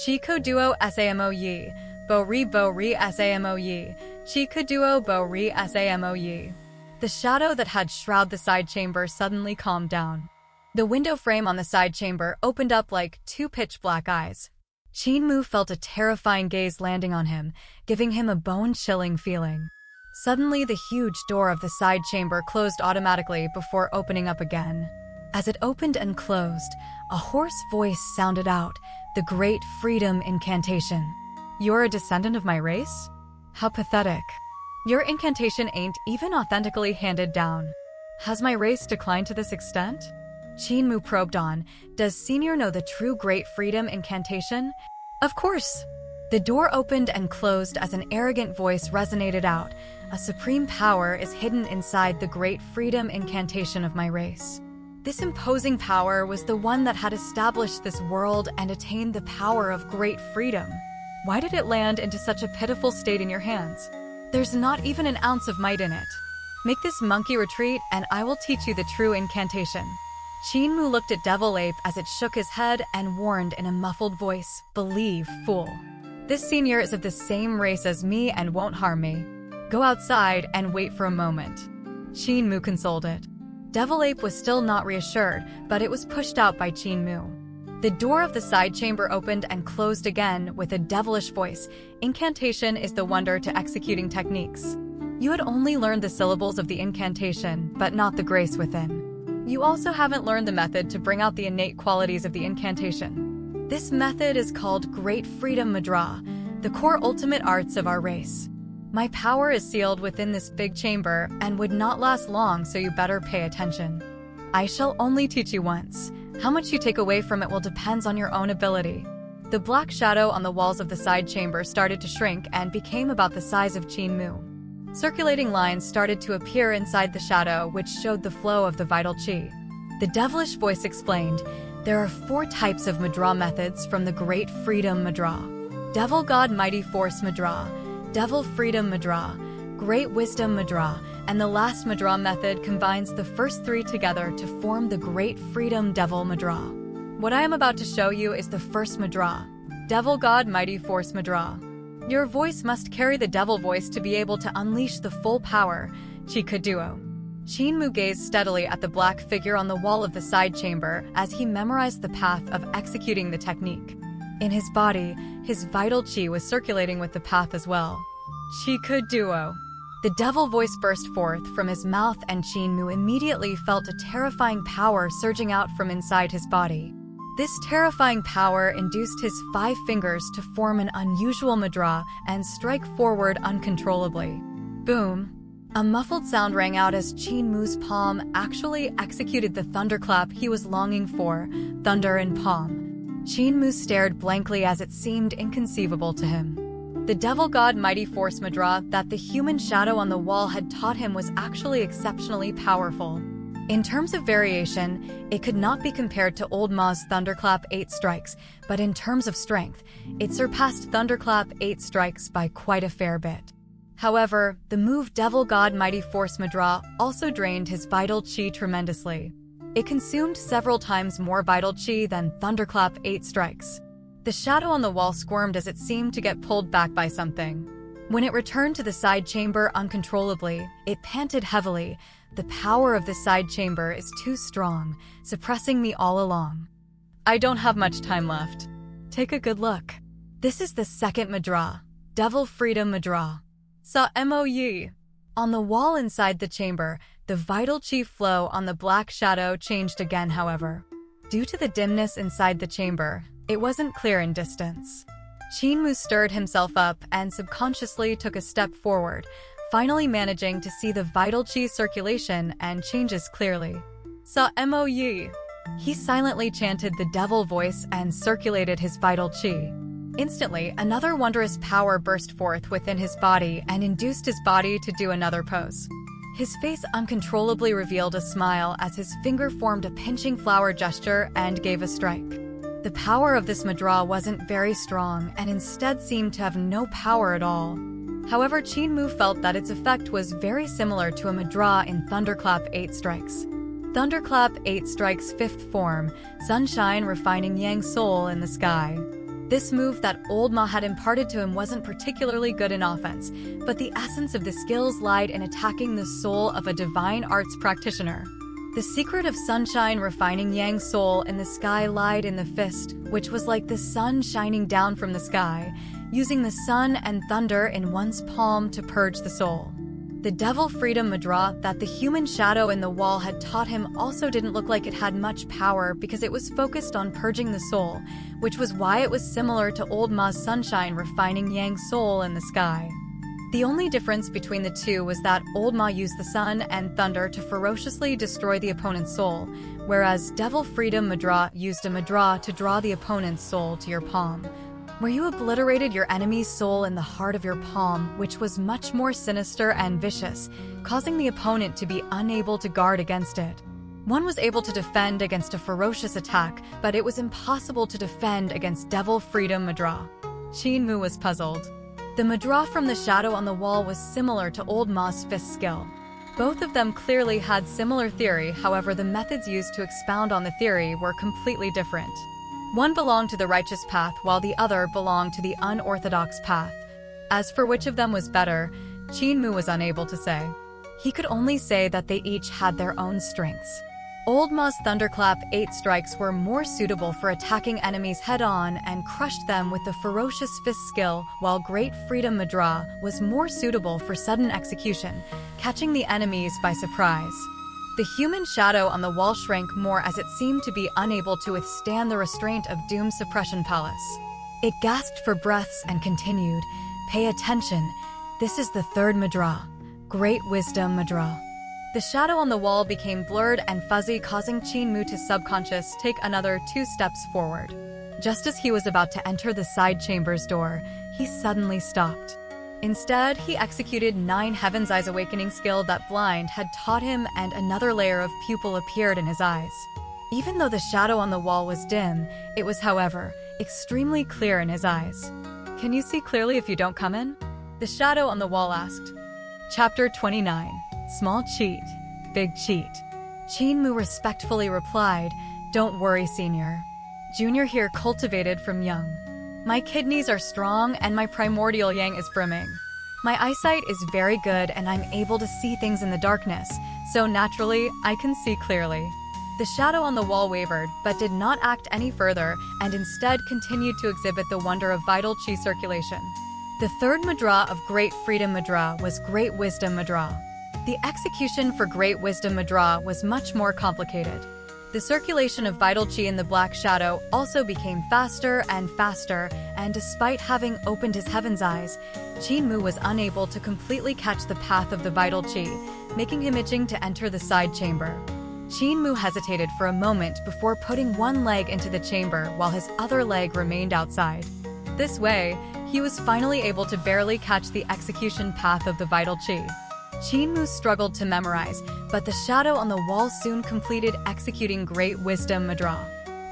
"Shiko duo samo yi, bo ri samo yi, shiko duo bo ri samo yi." The shadow that had shrouded the side chamber suddenly calmed down. The window frame on the side chamber opened up like two pitch-black eyes. Qin Mu felt a terrifying gaze landing on him, giving him a bone-chilling feeling. Suddenly, the huge door of the side chamber closed automatically before opening up again. As it opened and closed, a hoarse voice sounded out, the Great Freedom Incantation. "You're a descendant of my race? How pathetic. Your incantation ain't even authentically handed down. Has my race declined to this extent?" Qin Mu probed on, "Does Senior know the true Great Freedom Incantation?" "Of course." The door opened and closed as an arrogant voice resonated out. "A supreme power is hidden inside the Great Freedom Incantation of my race." This imposing power was the one that had established this world and attained the power of great freedom. Why did it land into such a pitiful state in your hands? There's not even an ounce of might in it. Make this monkey retreat, and I will teach you the true incantation." Qin Mu looked at Devil Ape as it shook his head and warned in a muffled voice, "Believe, fool. This senior is of the same race as me and won't harm me. Go outside and wait for a moment." Qin Mu consoled it. Devil Ape was still not reassured, but it was pushed out by Qin Mu. The door of the side chamber opened and closed again with a devilish voice. "Incantation is the wonder to executing techniques. You had only learned the syllables of the incantation, but not the grace within. You also haven't learned the method to bring out the innate qualities of the incantation. This method is called Great Freedom Madra, the core ultimate arts of our race. My power is sealed within this big chamber and would not last long, so you better pay attention. I shall only teach you once. How much you take away from it will depend on your own ability." The black shadow on the walls of the side chamber started to shrink and became about the size of Qin Mu. Circulating lines started to appear inside the shadow, which showed the flow of the vital qi. The devilish voice explained, "There are 4 types of Madra methods from the Great Freedom Madra: Devil God Mighty Force Madra, Devil Freedom Madra, Great Wisdom Madra, and the last Madra method combines the first 3 together to form the Great Freedom Devil Madra. What I am about to show you is the first Madra, Devil God Mighty Force Madra. Your voice must carry the devil voice to be able to unleash the full power, Chi Duo." Qin Mu gazed steadily at the black figure on the wall of the side chamber as he memorized the path of executing the technique. In his body, his vital qi was circulating with the path as well. Chi Duo. The devil voice burst forth from his mouth, and Qin Mu immediately felt a terrifying power surging out from inside his body. This terrifying power induced his 5 fingers to form an unusual madra and strike forward uncontrollably. Boom! A muffled sound rang out as Qin Mu's palm actually executed the thunderclap he was longing for, thunder in palm. Qin Mu stared blankly as it seemed inconceivable to him. The Devil God Mighty Force Madra that the human shadow on the wall had taught him was actually exceptionally powerful. In terms of variation, it could not be compared to Old Ma's Thunderclap 8 Strikes, but in terms of strength, it surpassed Thunderclap 8 Strikes by quite a fair bit. However, the move Devil God Mighty Force Madra also drained his vital qi tremendously. It consumed several times more vital qi than Thunderclap 8 Strikes. The shadow on the wall squirmed as it seemed to get pulled back by something. When it returned to the side chamber uncontrollably, it panted heavily. "The power of this side chamber is too strong, suppressing me all along. I don't have much time left. Take a good look. This is the second Madra, Devil Freedom Madra. Sa Mo Yi." On the wall inside the chamber, the vital qi flow on the black shadow changed again, however. Due to the dimness inside the chamber, it wasn't clear in distance. Qin Mu stirred himself up and subconsciously took a step forward, finally managing to see the vital qi circulation and changes clearly. "Sa Mo Yi." He silently chanted the devil voice and circulated his vital qi. Instantly, another wondrous power burst forth within his body and induced his body to do another pose. His face uncontrollably revealed a smile as his finger formed a pinching flower gesture and gave a strike. The power of this Madra wasn't very strong and instead seemed to have no power at all. However, Qin Mu felt that its effect was very similar to a Madra in Thunderclap 8 Strikes. Thunderclap 8 Strikes' 5th form, Sunshine Refining Yang Soul in the Sky. This move that Old Ma had imparted to him wasn't particularly good in offense, but the essence of the skills lied in attacking the soul of a divine arts practitioner. The secret of Sunshine Refining Yang Soul in the Sky lied in the fist, which was like the sun shining down from the sky, using the sun and thunder in one's palm to purge the soul. The Devil Freedom Madra that the human shadow in the wall had taught him also didn't look like it had much power because it was focused on purging the soul, which was why it was similar to Old Ma's Sunshine Refining Yang Soul in the Sky. The only difference between the two was that Old Ma used the sun and thunder to ferociously destroy the opponent's soul, whereas Devil Freedom Madra used a Madra to draw the opponent's soul to your palm, where you obliterated your enemy's soul in the heart of your palm, which was much more sinister and vicious, causing the opponent to be unable to guard against it. One was able to defend against a ferocious attack, but it was impossible to defend against Devil Freedom Madra. Qin Mu was puzzled. The Madra from the shadow on the wall was similar to Old Ma's fist skill. Both of them clearly had similar theory, however the methods used to expound on the theory were completely different. One belonged to the righteous path while the other belonged to the unorthodox path. As for which of them was better, Qin Mu was unable to say. He could only say that they each had their own strengths. Old Ma's Thunderclap 8 strikes were more suitable for attacking enemies head-on and crushed them with the ferocious fist skill, while Great Freedom Madra was more suitable for sudden execution, catching the enemies by surprise. The human shadow on the wall shrank more as it seemed to be unable to withstand the restraint of Doom's Suppression Palace. It gasped for breaths and continued, "Pay attention, this is the third Madra, Great Wisdom Madra." The shadow on the wall became blurred and fuzzy, causing Qin Mu to subconscious take another 2 steps forward. Just as he was about to enter the side chamber's door, he suddenly stopped. Instead, he executed 9 Heaven's Eyes Awakening skill that Blind had taught him, and another layer of pupil appeared in his eyes. Even though the shadow on the wall was dim, it was, however, extremely clear in his eyes. "Can you see clearly if you don't come in?" the shadow on the wall asked. Chapter 29. Small cheat, big cheat. Qin Mu respectfully replied, "Don't worry, Senior. Junior here cultivated from young. My kidneys are strong and my primordial yang is brimming. My eyesight is very good and I'm able to see things in the darkness, so naturally, I can see clearly." The shadow on the wall wavered, but did not act any further and instead continued to exhibit the wonder of vital qi circulation. The third Madra of Great Freedom Madra was Great Wisdom Madra. The execution for Great Wisdom Madra was much more complicated. The circulation of vital qi in the black shadow also became faster and faster, and despite having opened his heaven's eyes, Qin Mu was unable to completely catch the path of the vital qi, making him itching to enter the side chamber. Qin Mu hesitated for a moment before putting one leg into the chamber while his other leg remained outside. This way, he was finally able to barely catch the execution path of the vital qi. Qin Mu struggled to memorize, but the shadow on the wall soon completed executing Great Wisdom Madra.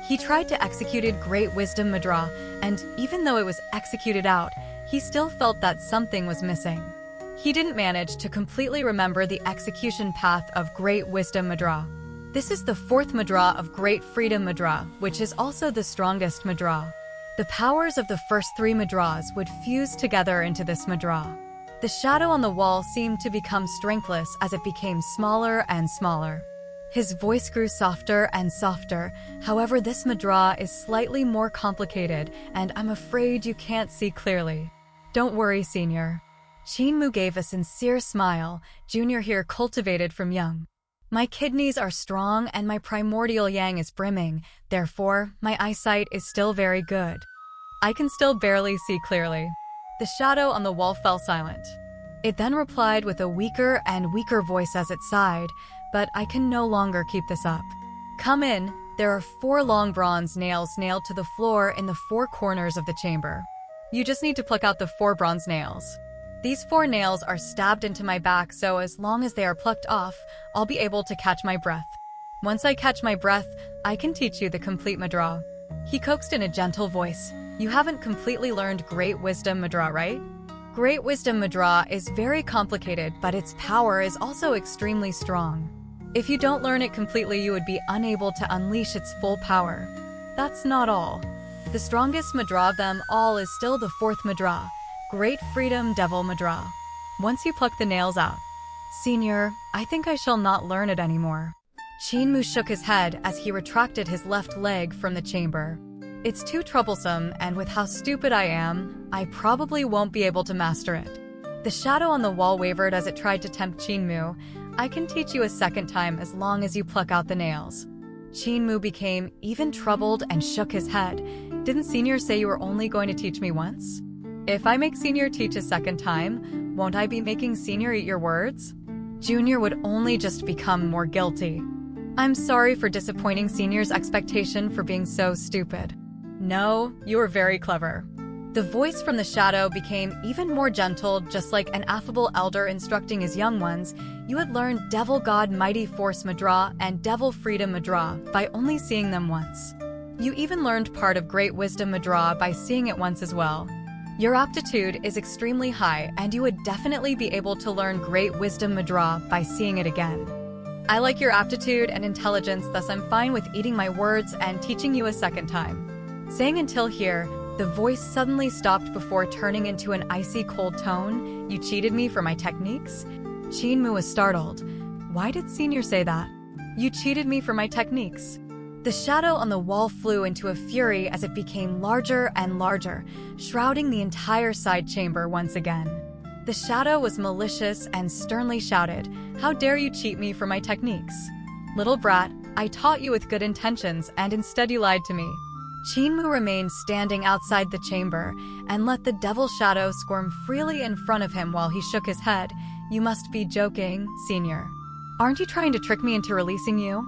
He tried to execute Great Wisdom Madra, and even though it was executed out, he still felt that something was missing. He didn't manage to completely remember the execution path of Great Wisdom Madra. This is the 4th Madra of Great Freedom Madra, which is also the strongest Madra. The powers of the first 3 Madras would fuse together into this Madra. The shadow on the wall seemed to become strengthless as it became smaller and smaller. His voice grew softer and softer, however this Madra is slightly more complicated and I'm afraid you can't see clearly. "Don't worry, Senior." Qin Mu gave a sincere smile, "Junior here cultivated from young. My kidneys are strong and my primordial yang is brimming, therefore my eyesight is still very good. I can still barely see clearly." The shadow on the wall fell silent. It then replied with a weaker and weaker voice as it sighed, "But I can no longer keep this up. Come in, there are 4 long bronze nails nailed to the floor in the 4 corners of the chamber. You just need to pluck out the 4 bronze nails. These 4 nails are stabbed into my back, so as long as they are plucked off, I'll be able to catch my breath. Once I catch my breath, I can teach you the complete Madra." He coaxed in a gentle voice, "You haven't completely learned Great Wisdom Madra, right? Great Wisdom Madra is very complicated, but its power is also extremely strong. If you don't learn it completely, you would be unable to unleash its full power. That's not all. The strongest Madra of them all is still the 4th Madra, Great Freedom Devil Madra. Once you pluck the nails out." "Senior, I think I shall not learn it anymore." Qin Mu shook his head as he retracted his left leg from the chamber. "It's too troublesome, and with how stupid I am, I probably won't be able to master it." The shadow on the wall wavered as it tried to tempt Qin Mu. "I can teach you a second time as long as you pluck out the nails." Qin Mu became even troubled and shook his head. "Didn't Senior say you were only going to teach me once? If I make Senior teach a second time, won't I be making Senior eat your words? Junior would only just become more guilty. I'm sorry for disappointing Senior's expectation for being so stupid." "No, you are very clever." The voice from the shadow became even more gentle, just like an affable elder instructing his young ones. "You had learned Devil God Mighty Force Madra and Devil Freedom Madra by only seeing them once. You even learned part of Great Wisdom Madra by seeing it once as well. Your aptitude is extremely high, and you would definitely be able to learn great wisdom madra by seeing it again. I like your aptitude and intelligence, thus I'm fine with eating my words and teaching you a second time. Saying until here, the voice suddenly stopped before turning into an icy cold tone. You cheated me for my techniques? Qinmu was startled. Why did Senior say that? You cheated me for my techniques. The shadow on the wall flew into a fury as it became larger and larger, shrouding the entire side chamber once again. The shadow was malicious and sternly shouted, "How dare you cheat me for my techniques? Little brat, I taught you with good intentions and instead you lied to me." Qinmu remained standing outside the chamber and let the devil shadow squirm freely in front of him while he shook his head. "You must be joking, Senior. Aren't you trying to trick me into releasing you?"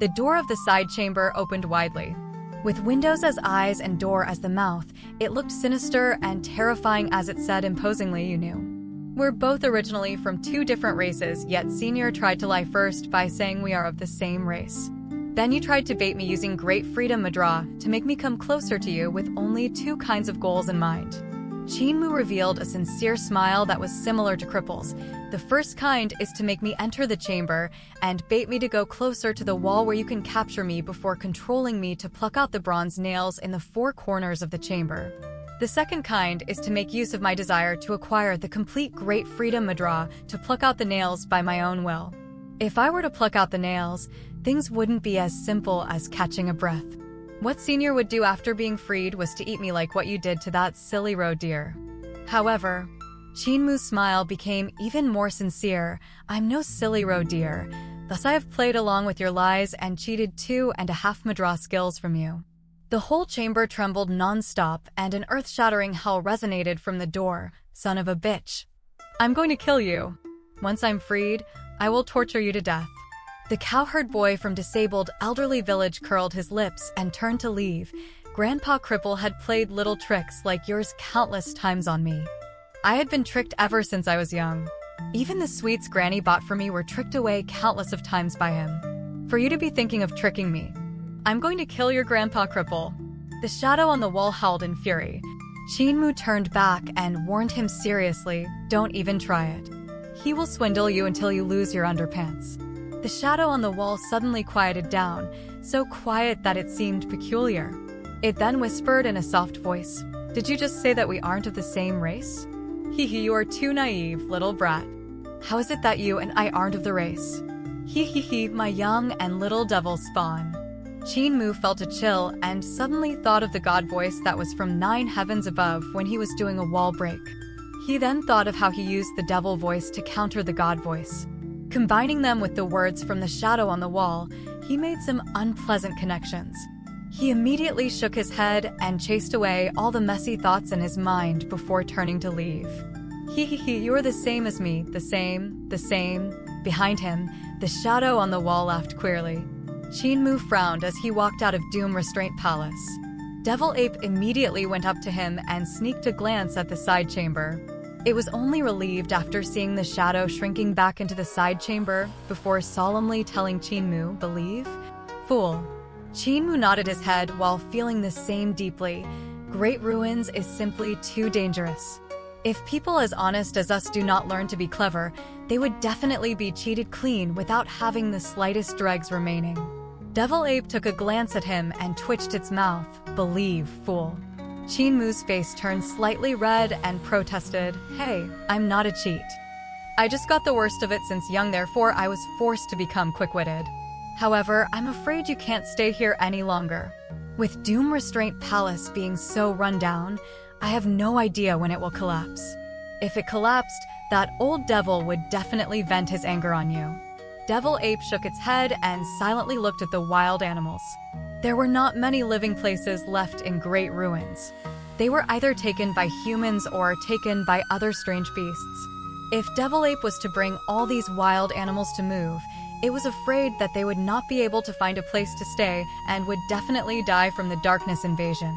The door of the side chamber opened widely. With windows as eyes and door as the mouth, it looked sinister and terrifying as it said imposingly, "You knew. We're both originally from two different races, yet Senior tried to lie first by saying we are of the same race. Then you tried to bait me using great freedom madra to make me come closer to you with only two kinds of goals in mind." Qinmu revealed a sincere smile that was similar to Cripple's. "The first kind is to make me enter the chamber and bait me to go closer to the wall where you can capture me before controlling me to pluck out the bronze nails in the four corners of the chamber. The second kind is to make use of my desire to acquire the complete great freedom madra to pluck out the nails by my own will. If I were to pluck out the nails, things wouldn't be as simple as catching a breath. What Senior would do after being freed was to eat me like what you did to that silly roe deer." However, Qinmu's smile became even more sincere. "I'm no silly roe deer. Thus I have played along with your lies and cheated 2.5 madra skills from you." The whole chamber trembled non-stop and an earth-shattering howl resonated from the door. "Son of a bitch. I'm going to kill you. Once I'm freed, I will torture you to death." The cowherd boy from disabled elderly village curled his lips and turned to leave. "Grandpa Cripple had played little tricks like yours countless times on me. I had been tricked ever since I was young. Even the sweets Granny bought for me were tricked away countless of times by him. For you to be thinking of tricking me, I'm going to kill your Grandpa Cripple." The shadow on the wall howled in fury. Qinmu turned back and warned him seriously, "Don't even try it. He will swindle you until you lose your underpants." The shadow on the wall suddenly quieted down, so quiet that it seemed peculiar. It then whispered in a soft voice, "Did you just say that we aren't of the same race? Hee, you are too naive, little brat. How is it that you and I aren't of the race? Hee, my young and little devil spawn." Qinmu felt a chill and suddenly thought of the god voice that was from 9 heavens above when he was doing a wall break. He then thought of how he used the devil voice to counter the god voice. Combining them with the words from the shadow on the wall, he made some unpleasant connections. He immediately shook his head and chased away all the messy thoughts in his mind before turning to leave. Hee, you're the same as me, the same. Behind him, the shadow on the wall laughed queerly. Qinmu frowned as he walked out of Doom Restraint Palace. Devil Ape immediately went up to him and sneaked a glance at the side chamber. It was only relieved after seeing the shadow shrinking back into the side chamber before solemnly telling Qinmu, "Believe? Fool." Qinmu nodded his head while feeling the same deeply. Great ruins is simply too dangerous. If people as honest as us do not learn to be clever, they would definitely be cheated clean without having the slightest dregs remaining. Devil Ape took a glance at him and twitched its mouth. "Believe, fool." Qinmu's face turned slightly red and protested, "Hey, I'm not a cheat. I just got the worst of it since young, therefore I was forced to become quick-witted. However, I'm afraid you can't stay here any longer. With Doom Restraint Palace being so run down, I have no idea when it will collapse. If it collapsed, that old devil would definitely vent his anger on you." Devil Ape shook its head and silently looked at the wild animals. There were not many living places left in Great Ruins. They were either taken by humans or taken by other strange beasts. If Devil Ape was to bring all these wild animals to move, it was afraid that they would not be able to find a place to stay and would definitely die from the darkness invasion.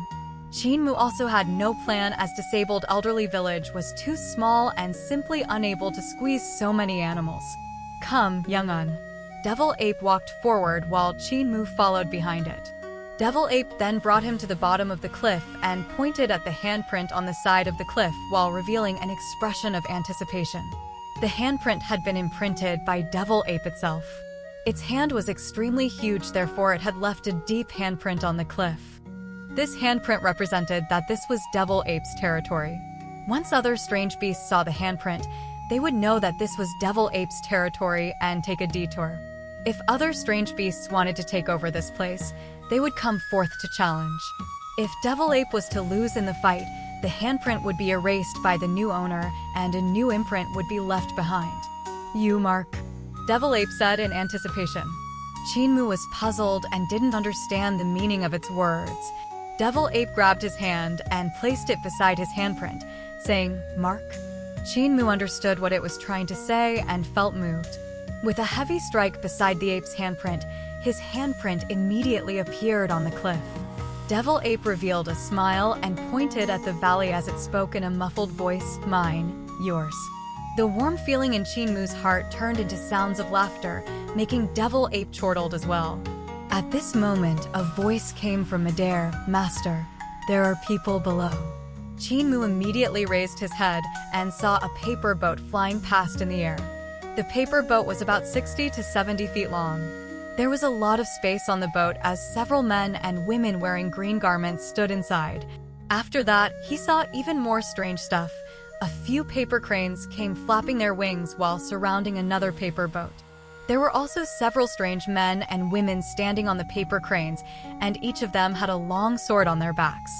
Qinmu also had no plan as disabled elderly village was too small and simply unable to squeeze so many animals. "Come, young un." Devil Ape walked forward while Qinmu followed behind it. Devil Ape then brought him to the bottom of the cliff and pointed at the handprint on the side of the cliff while revealing an expression of anticipation. The handprint had been imprinted by Devil Ape itself. Its hand was extremely huge, therefore it had left a deep handprint on the cliff. This handprint represented that this was Devil Ape's territory. Once other strange beasts saw the handprint, they would know that this was Devil Ape's territory and take a detour. If other strange beasts wanted to take over this place, they would come forth to challenge. If Devil Ape was to lose in the fight, the handprint would be erased by the new owner and a new imprint would be left behind. "You, Mark," Devil Ape said in anticipation. Chinmu was puzzled and didn't understand the meaning of its words. Devil Ape grabbed his hand and placed it beside his handprint, saying, "Mark." Chinmu understood what it was trying to say and felt moved. With a heavy strike beside the ape's handprint, his handprint immediately appeared on the cliff. Devil Ape revealed a smile and pointed at the valley as it spoke in a muffled voice, "Mine, yours." The warm feeling in Chinmu's heart turned into sounds of laughter, making Devil Ape chortled as well. At this moment, a voice came from midair, "Master, there are people below." Chinmu immediately raised his head and saw a paper boat flying past in the air. The paper boat was about 60 to 70 feet long. There was a lot of space on the boat as several men and women wearing green garments stood inside. After that, he saw even more strange stuff. A few paper cranes came flapping their wings while surrounding another paper boat. There were also several strange men and women standing on the paper cranes, and each of them had a long sword on their backs.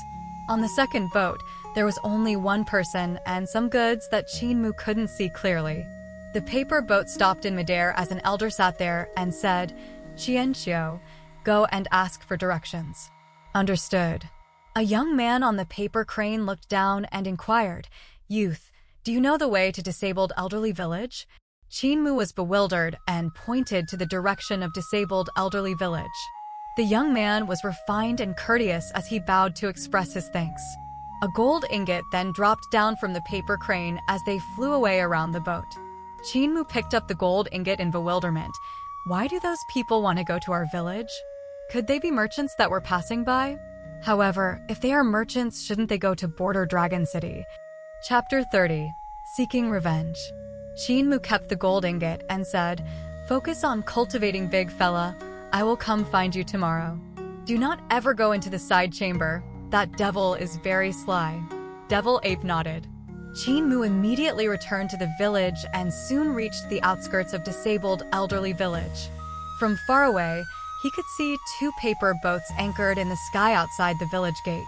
On the second boat, there was only one person and some goods that Chinmu couldn't see clearly. The paper boat stopped in midair as an elder sat there and said, "Qianxiu, go and ask for directions." "Understood." A young man on the paper crane looked down and inquired, "Youth, do you know the way to disabled elderly village?" Chinmu was bewildered and pointed to the direction of disabled elderly village. The young man was refined and courteous as he bowed to express his thanks. A gold ingot then dropped down from the paper crane as they flew away around the boat. Chinmu picked up the gold ingot in bewilderment. Why do those people want to go to our village? Could they be merchants that were passing by? However, if they are merchants, shouldn't they go to Border Dragon City? Chapter 30. Seeking Revenge. Chinmu kept the gold ingot and said, "Focus on cultivating, big fella. I will come find you tomorrow. Do not ever go into the side chamber. That devil is very sly." Devil Ape nodded. Chinmu immediately returned to the village and soon reached the outskirts of disabled elderly village. From far away, he could see two paper boats anchored in the sky outside the village gate.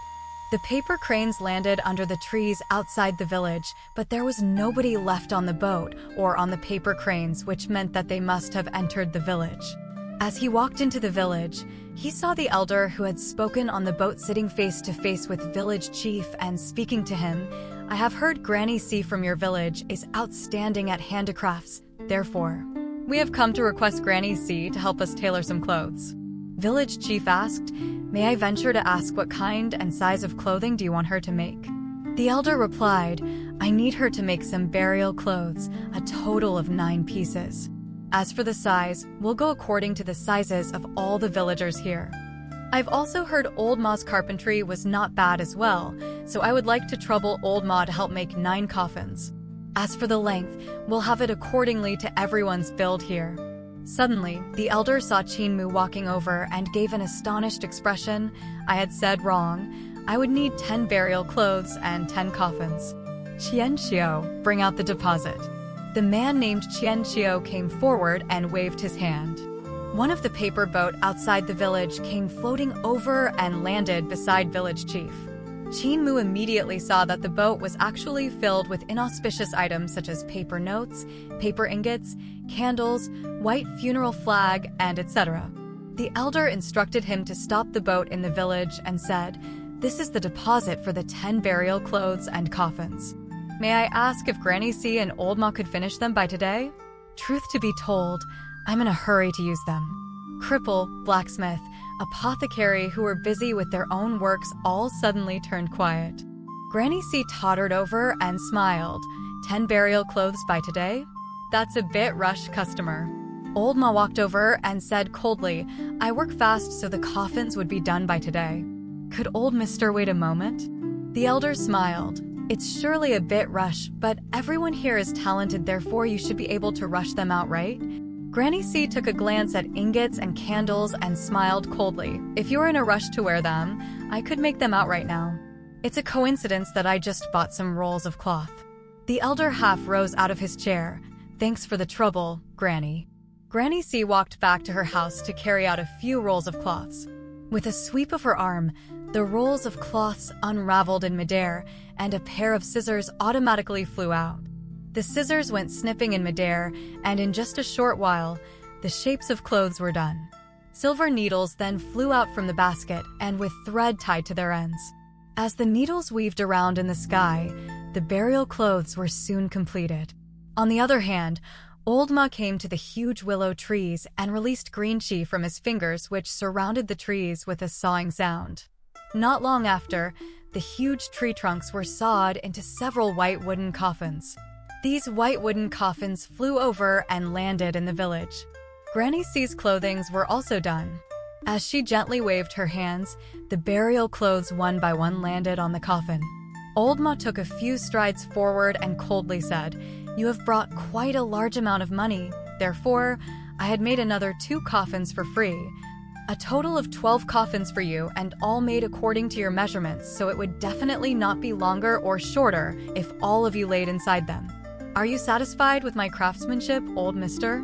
The paper cranes landed under the trees outside the village, but there was nobody left on the boat or on the paper cranes, which meant that they must have entered the village. As he walked into the village, he saw the elder who had spoken on the boat sitting face to face with village chief and speaking to him. "I have heard Granny C from your village is outstanding at handicrafts. Therefore, we have come to request Granny C to help us tailor some clothes." Village chief asked, "May I venture to ask what kind and size of clothing do you want her to make?" The elder replied, "I need her to make some burial clothes, a total of 9 pieces. As for the size, we'll go according to the sizes of all the villagers here. I've also heard Old Ma's carpentry was not bad as well, so I would like to trouble Old Ma to help make 9 coffins. As for the length, we'll have it accordingly to everyone's build here." Suddenly, the elder saw Chinmu walking over and gave an astonished expression. "I had said wrong. I would need 10 burial clothes and 10 coffins. Qianxiu, bring out the deposit." The man named Qianxiu came forward and waved his hand. One of the paper boat outside the village came floating over and landed beside village chief. Chinmu immediately saw that the boat was actually filled with inauspicious items such as paper notes, paper ingots, candles, white funeral flag, and etc. The elder instructed him to stop the boat in the village and said, "This is the deposit for the 10 burial clothes and coffins. May I ask if Granny C and Old Ma could finish them by today? Truth to be told, I'm in a hurry to use them." Cripple, blacksmith, apothecary who were busy with their own works all suddenly turned quiet. Granny C tottered over and smiled. 10 burial clothes by today? That's a bit rush, customer. Old Ma walked over and said coldly, "I work fast so the coffins would be done by today. Could old Mister wait a moment?" The elder smiled. "It's surely a bit rushed, but everyone here is talented, therefore you should be able to rush them out, right?" Granny C took a glance at ingots and candles and smiled coldly. "If you're in a rush to wear them, I could make them out right now. It's a coincidence that I just bought some rolls of cloth." The elder half rose out of his chair. "Thanks for the trouble, Granny." Granny C walked back to her house to carry out a few rolls of cloths. With a sweep of her arm, the rolls of cloths unraveled in midair, and a pair of scissors automatically flew out. The scissors went snipping in midair, and in just a short while, the shapes of clothes were done. Silver needles then flew out from the basket and with thread tied to their ends. As the needles weaved around in the sky, the burial clothes were soon completed. On the other hand, Old Ma came to the huge willow trees and released green chi from his fingers, which surrounded the trees with a sawing sound. Not long after, the huge tree trunks were sawed into several white wooden coffins. These white wooden coffins flew over and landed in the village. Granny C's clothings were also done. As she gently waved her hands, the burial clothes one by one landed on the coffin. Old Ma took a few strides forward and coldly said, "You have brought quite a large amount of money. Therefore, I had made another 2 coffins for free. A total of 12 coffins for you, and all made according to your measurements, so it would definitely not be longer or shorter if all of you laid inside them. Are you satisfied with my craftsmanship, old mister?"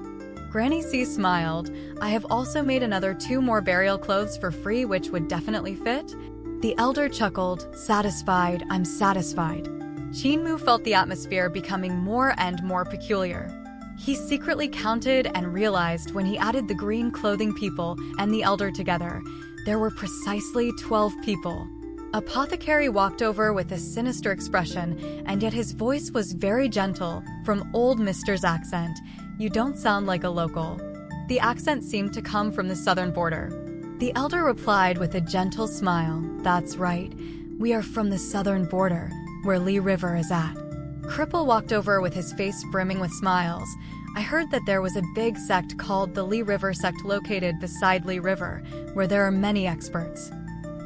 Granny C smiled. "I have also made another 2 more burial clothes for free, which would definitely fit." The elder chuckled. "Satisfied, I'm satisfied." Qin Mu felt the atmosphere becoming more and more peculiar. He secretly counted and realized when he added the green clothing people and the elder together, there were precisely 12 people. Apothecary walked over with a sinister expression, and yet his voice was very gentle. From old Mister's accent, "You don't sound like a local." The accent seemed to come from the southern border. The elder replied with a gentle smile, "That's right. We are from the southern border, where Li River is at." Cripple walked over with his face brimming with smiles. "I heard that there was a big sect called the Li River sect located beside Li River, where there are many experts.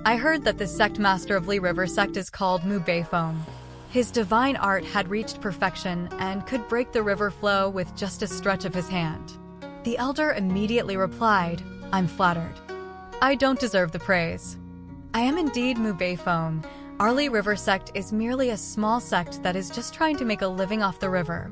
I heard that the sect master of Li River sect is called Mu Beifeng. His divine art had reached perfection and could break the river flow with just a stretch of his hand." The elder immediately replied, "I'm flattered. I don't deserve the praise. I am indeed Mu Beifeng. Our Li River sect is merely a small sect that is just trying to make a living off the river.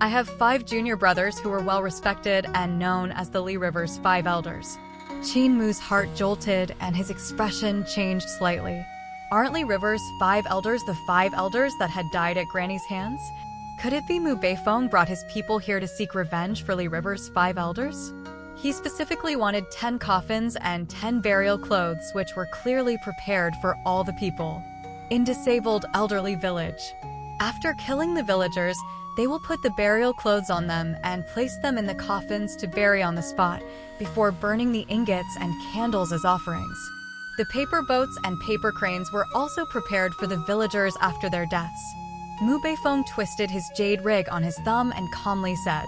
I have 5 junior brothers who are well respected and known as the Li River's 5 elders." Qin Mu's heart jolted and his expression changed slightly. Aren't Li River's 5 elders the 5 elders that had died at Granny's hands? Could it be Mu Beifeng brought his people here to seek revenge for Li River's 5 elders? He specifically wanted 10 coffins and 10 burial clothes, which were clearly prepared for all the people in disabled elderly village. After killing the villagers, they will put the burial clothes on them and place them in the coffins to bury on the spot before burning the ingots and candles as offerings. The paper boats and paper cranes were also prepared for the villagers after their deaths. Mu Beifeng twisted his jade rig on his thumb and calmly said,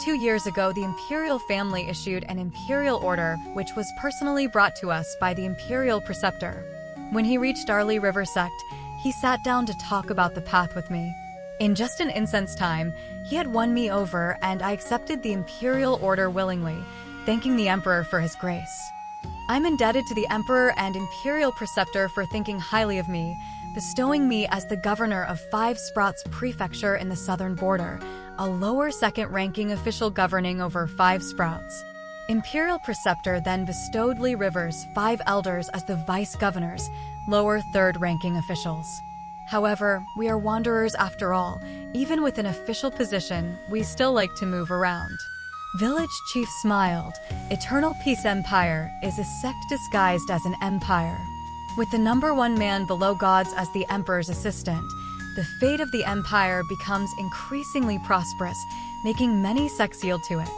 2 years ago, the imperial family issued an imperial order which was personally brought to us by the imperial preceptor. When he reached Arli River sect, he sat down to talk about the path with me. In just an instant's time, he had won me over, and I accepted the imperial order willingly, thanking the emperor for his grace. I'm indebted to the emperor and imperial preceptor for thinking highly of me, bestowing me as the governor of 5 Sprouts Prefecture in the southern border, a lower second-ranking official governing over 5 Sprouts. Imperial preceptor then bestowed Li River's 5 elders as the vice-governors, lower third-ranking officials. However, we are wanderers after all. Even with an official position, we still like to move around." Village chief smiled. "Eternal Peace Empire is a sect disguised as an empire. With the #1 man below gods as the emperor's assistant, the fate of the empire becomes increasingly prosperous, making many sects yield to it.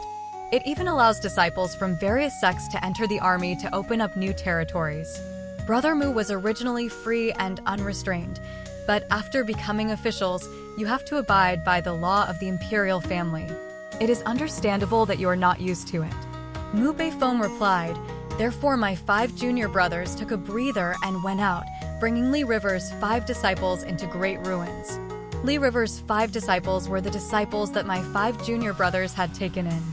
It even allows disciples from various sects to enter the army to open up new territories. Brother Mu was originally free and unrestrained, but after becoming officials, you have to abide by the law of the imperial family. It is understandable that you are not used to it. Mu Beifeng replied, "Therefore my 5 junior brothers took a breather and went out, bringing Li River's 5 disciples into great ruins." Li River's 5 disciples were the disciples that my 5 junior brothers had taken in.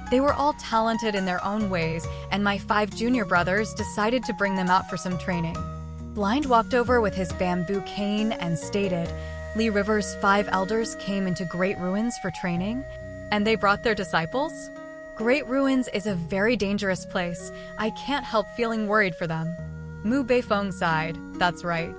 They were all talented in their own ways, and my 5 junior brothers decided to bring them out for some training. Blind walked over with his bamboo cane and stated, "Li River's 5 elders came into Great Ruins for training, and they brought their disciples? Great Ruins is a very dangerous place. I can't help feeling worried for them." Mu Beifeng sighed, "That's right.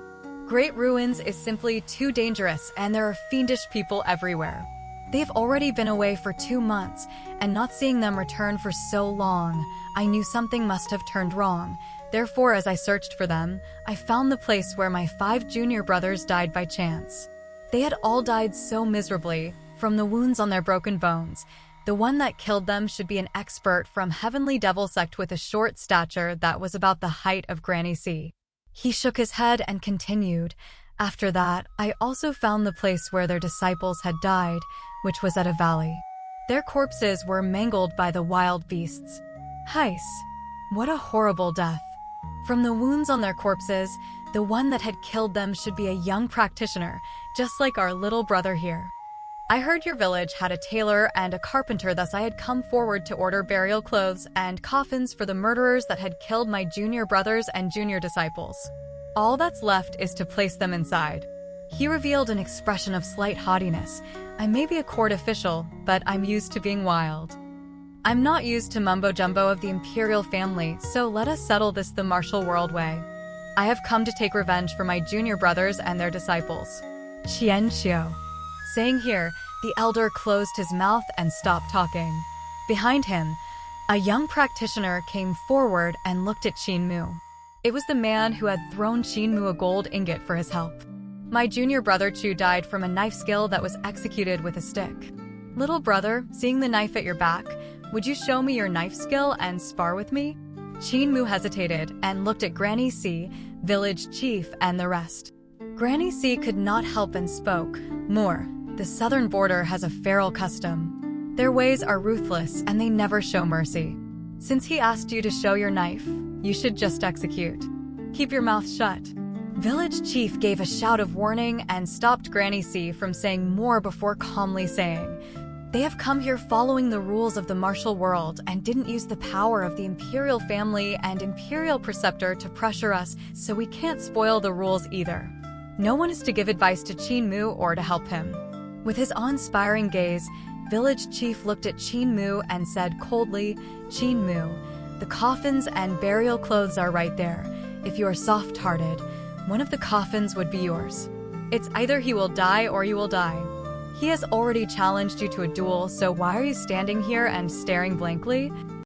Great Ruins is simply too dangerous, and there are fiendish people everywhere. They've already been away for 2 months, and not seeing them return for so long, I knew something must have turned wrong. Therefore, as I searched for them, I found the place where my 5 junior brothers died by chance. They had all died so miserably, from the wounds on their broken bones. The one that killed them should be an expert from Heavenly Devil Sect with a short stature that was about the height of Granny C." He shook his head and continued, "After that, I also found the place where their disciples had died, which was at a valley. Their corpses were mangled by the wild beasts. Heis, what a horrible death. From the wounds on their corpses, the one that had killed them should be a young practitioner, just like our little brother here. I heard your village had a tailor and a carpenter, thus I had come forward to order burial clothes and coffins for the murderers that had killed my junior brothers and junior disciples. All that's left is to place them inside." He revealed an expression of slight haughtiness. "I may be a court official, but I'm used to being wild. I'm not used to mumbo-jumbo of the imperial family, so let us settle this the martial world way. I have come to take revenge for my junior brothers and their disciples." Qian Xiu. Saying here, the elder closed his mouth and stopped talking. Behind him, a young practitioner came forward and looked at Qin Mu. It was the man who had thrown Qin Mu a gold ingot for his help. "My junior brother Chu died from a knife skill that was executed with a stick. Little brother, seeing the knife at your back, would you show me your knife skill and spar with me?" Qin Mu hesitated and looked at Granny C, village chief, and the rest. Granny C could not help and spoke, "More. The southern border has a feral custom. Their ways are ruthless and they never show mercy. Since he asked you to show your knife, you should just execute. Keep your mouth shut." Village chief gave a shout of warning and stopped Granny C from saying more before calmly saying, "They have come here following the rules of the martial world and didn't use the power of the imperial family and imperial preceptor to pressure us, so we can't spoil the rules either. No one is to give advice to Qin Mu or to help him." With his awe-inspiring gaze, village chief looked at Qin Mu and said coldly, "Qin Mu, the coffins and burial clothes are right there. If you are soft-hearted, one of the coffins would be yours. It's either he will die or you will die. He has already challenged you to a duel, so why are you standing here and staring blankly?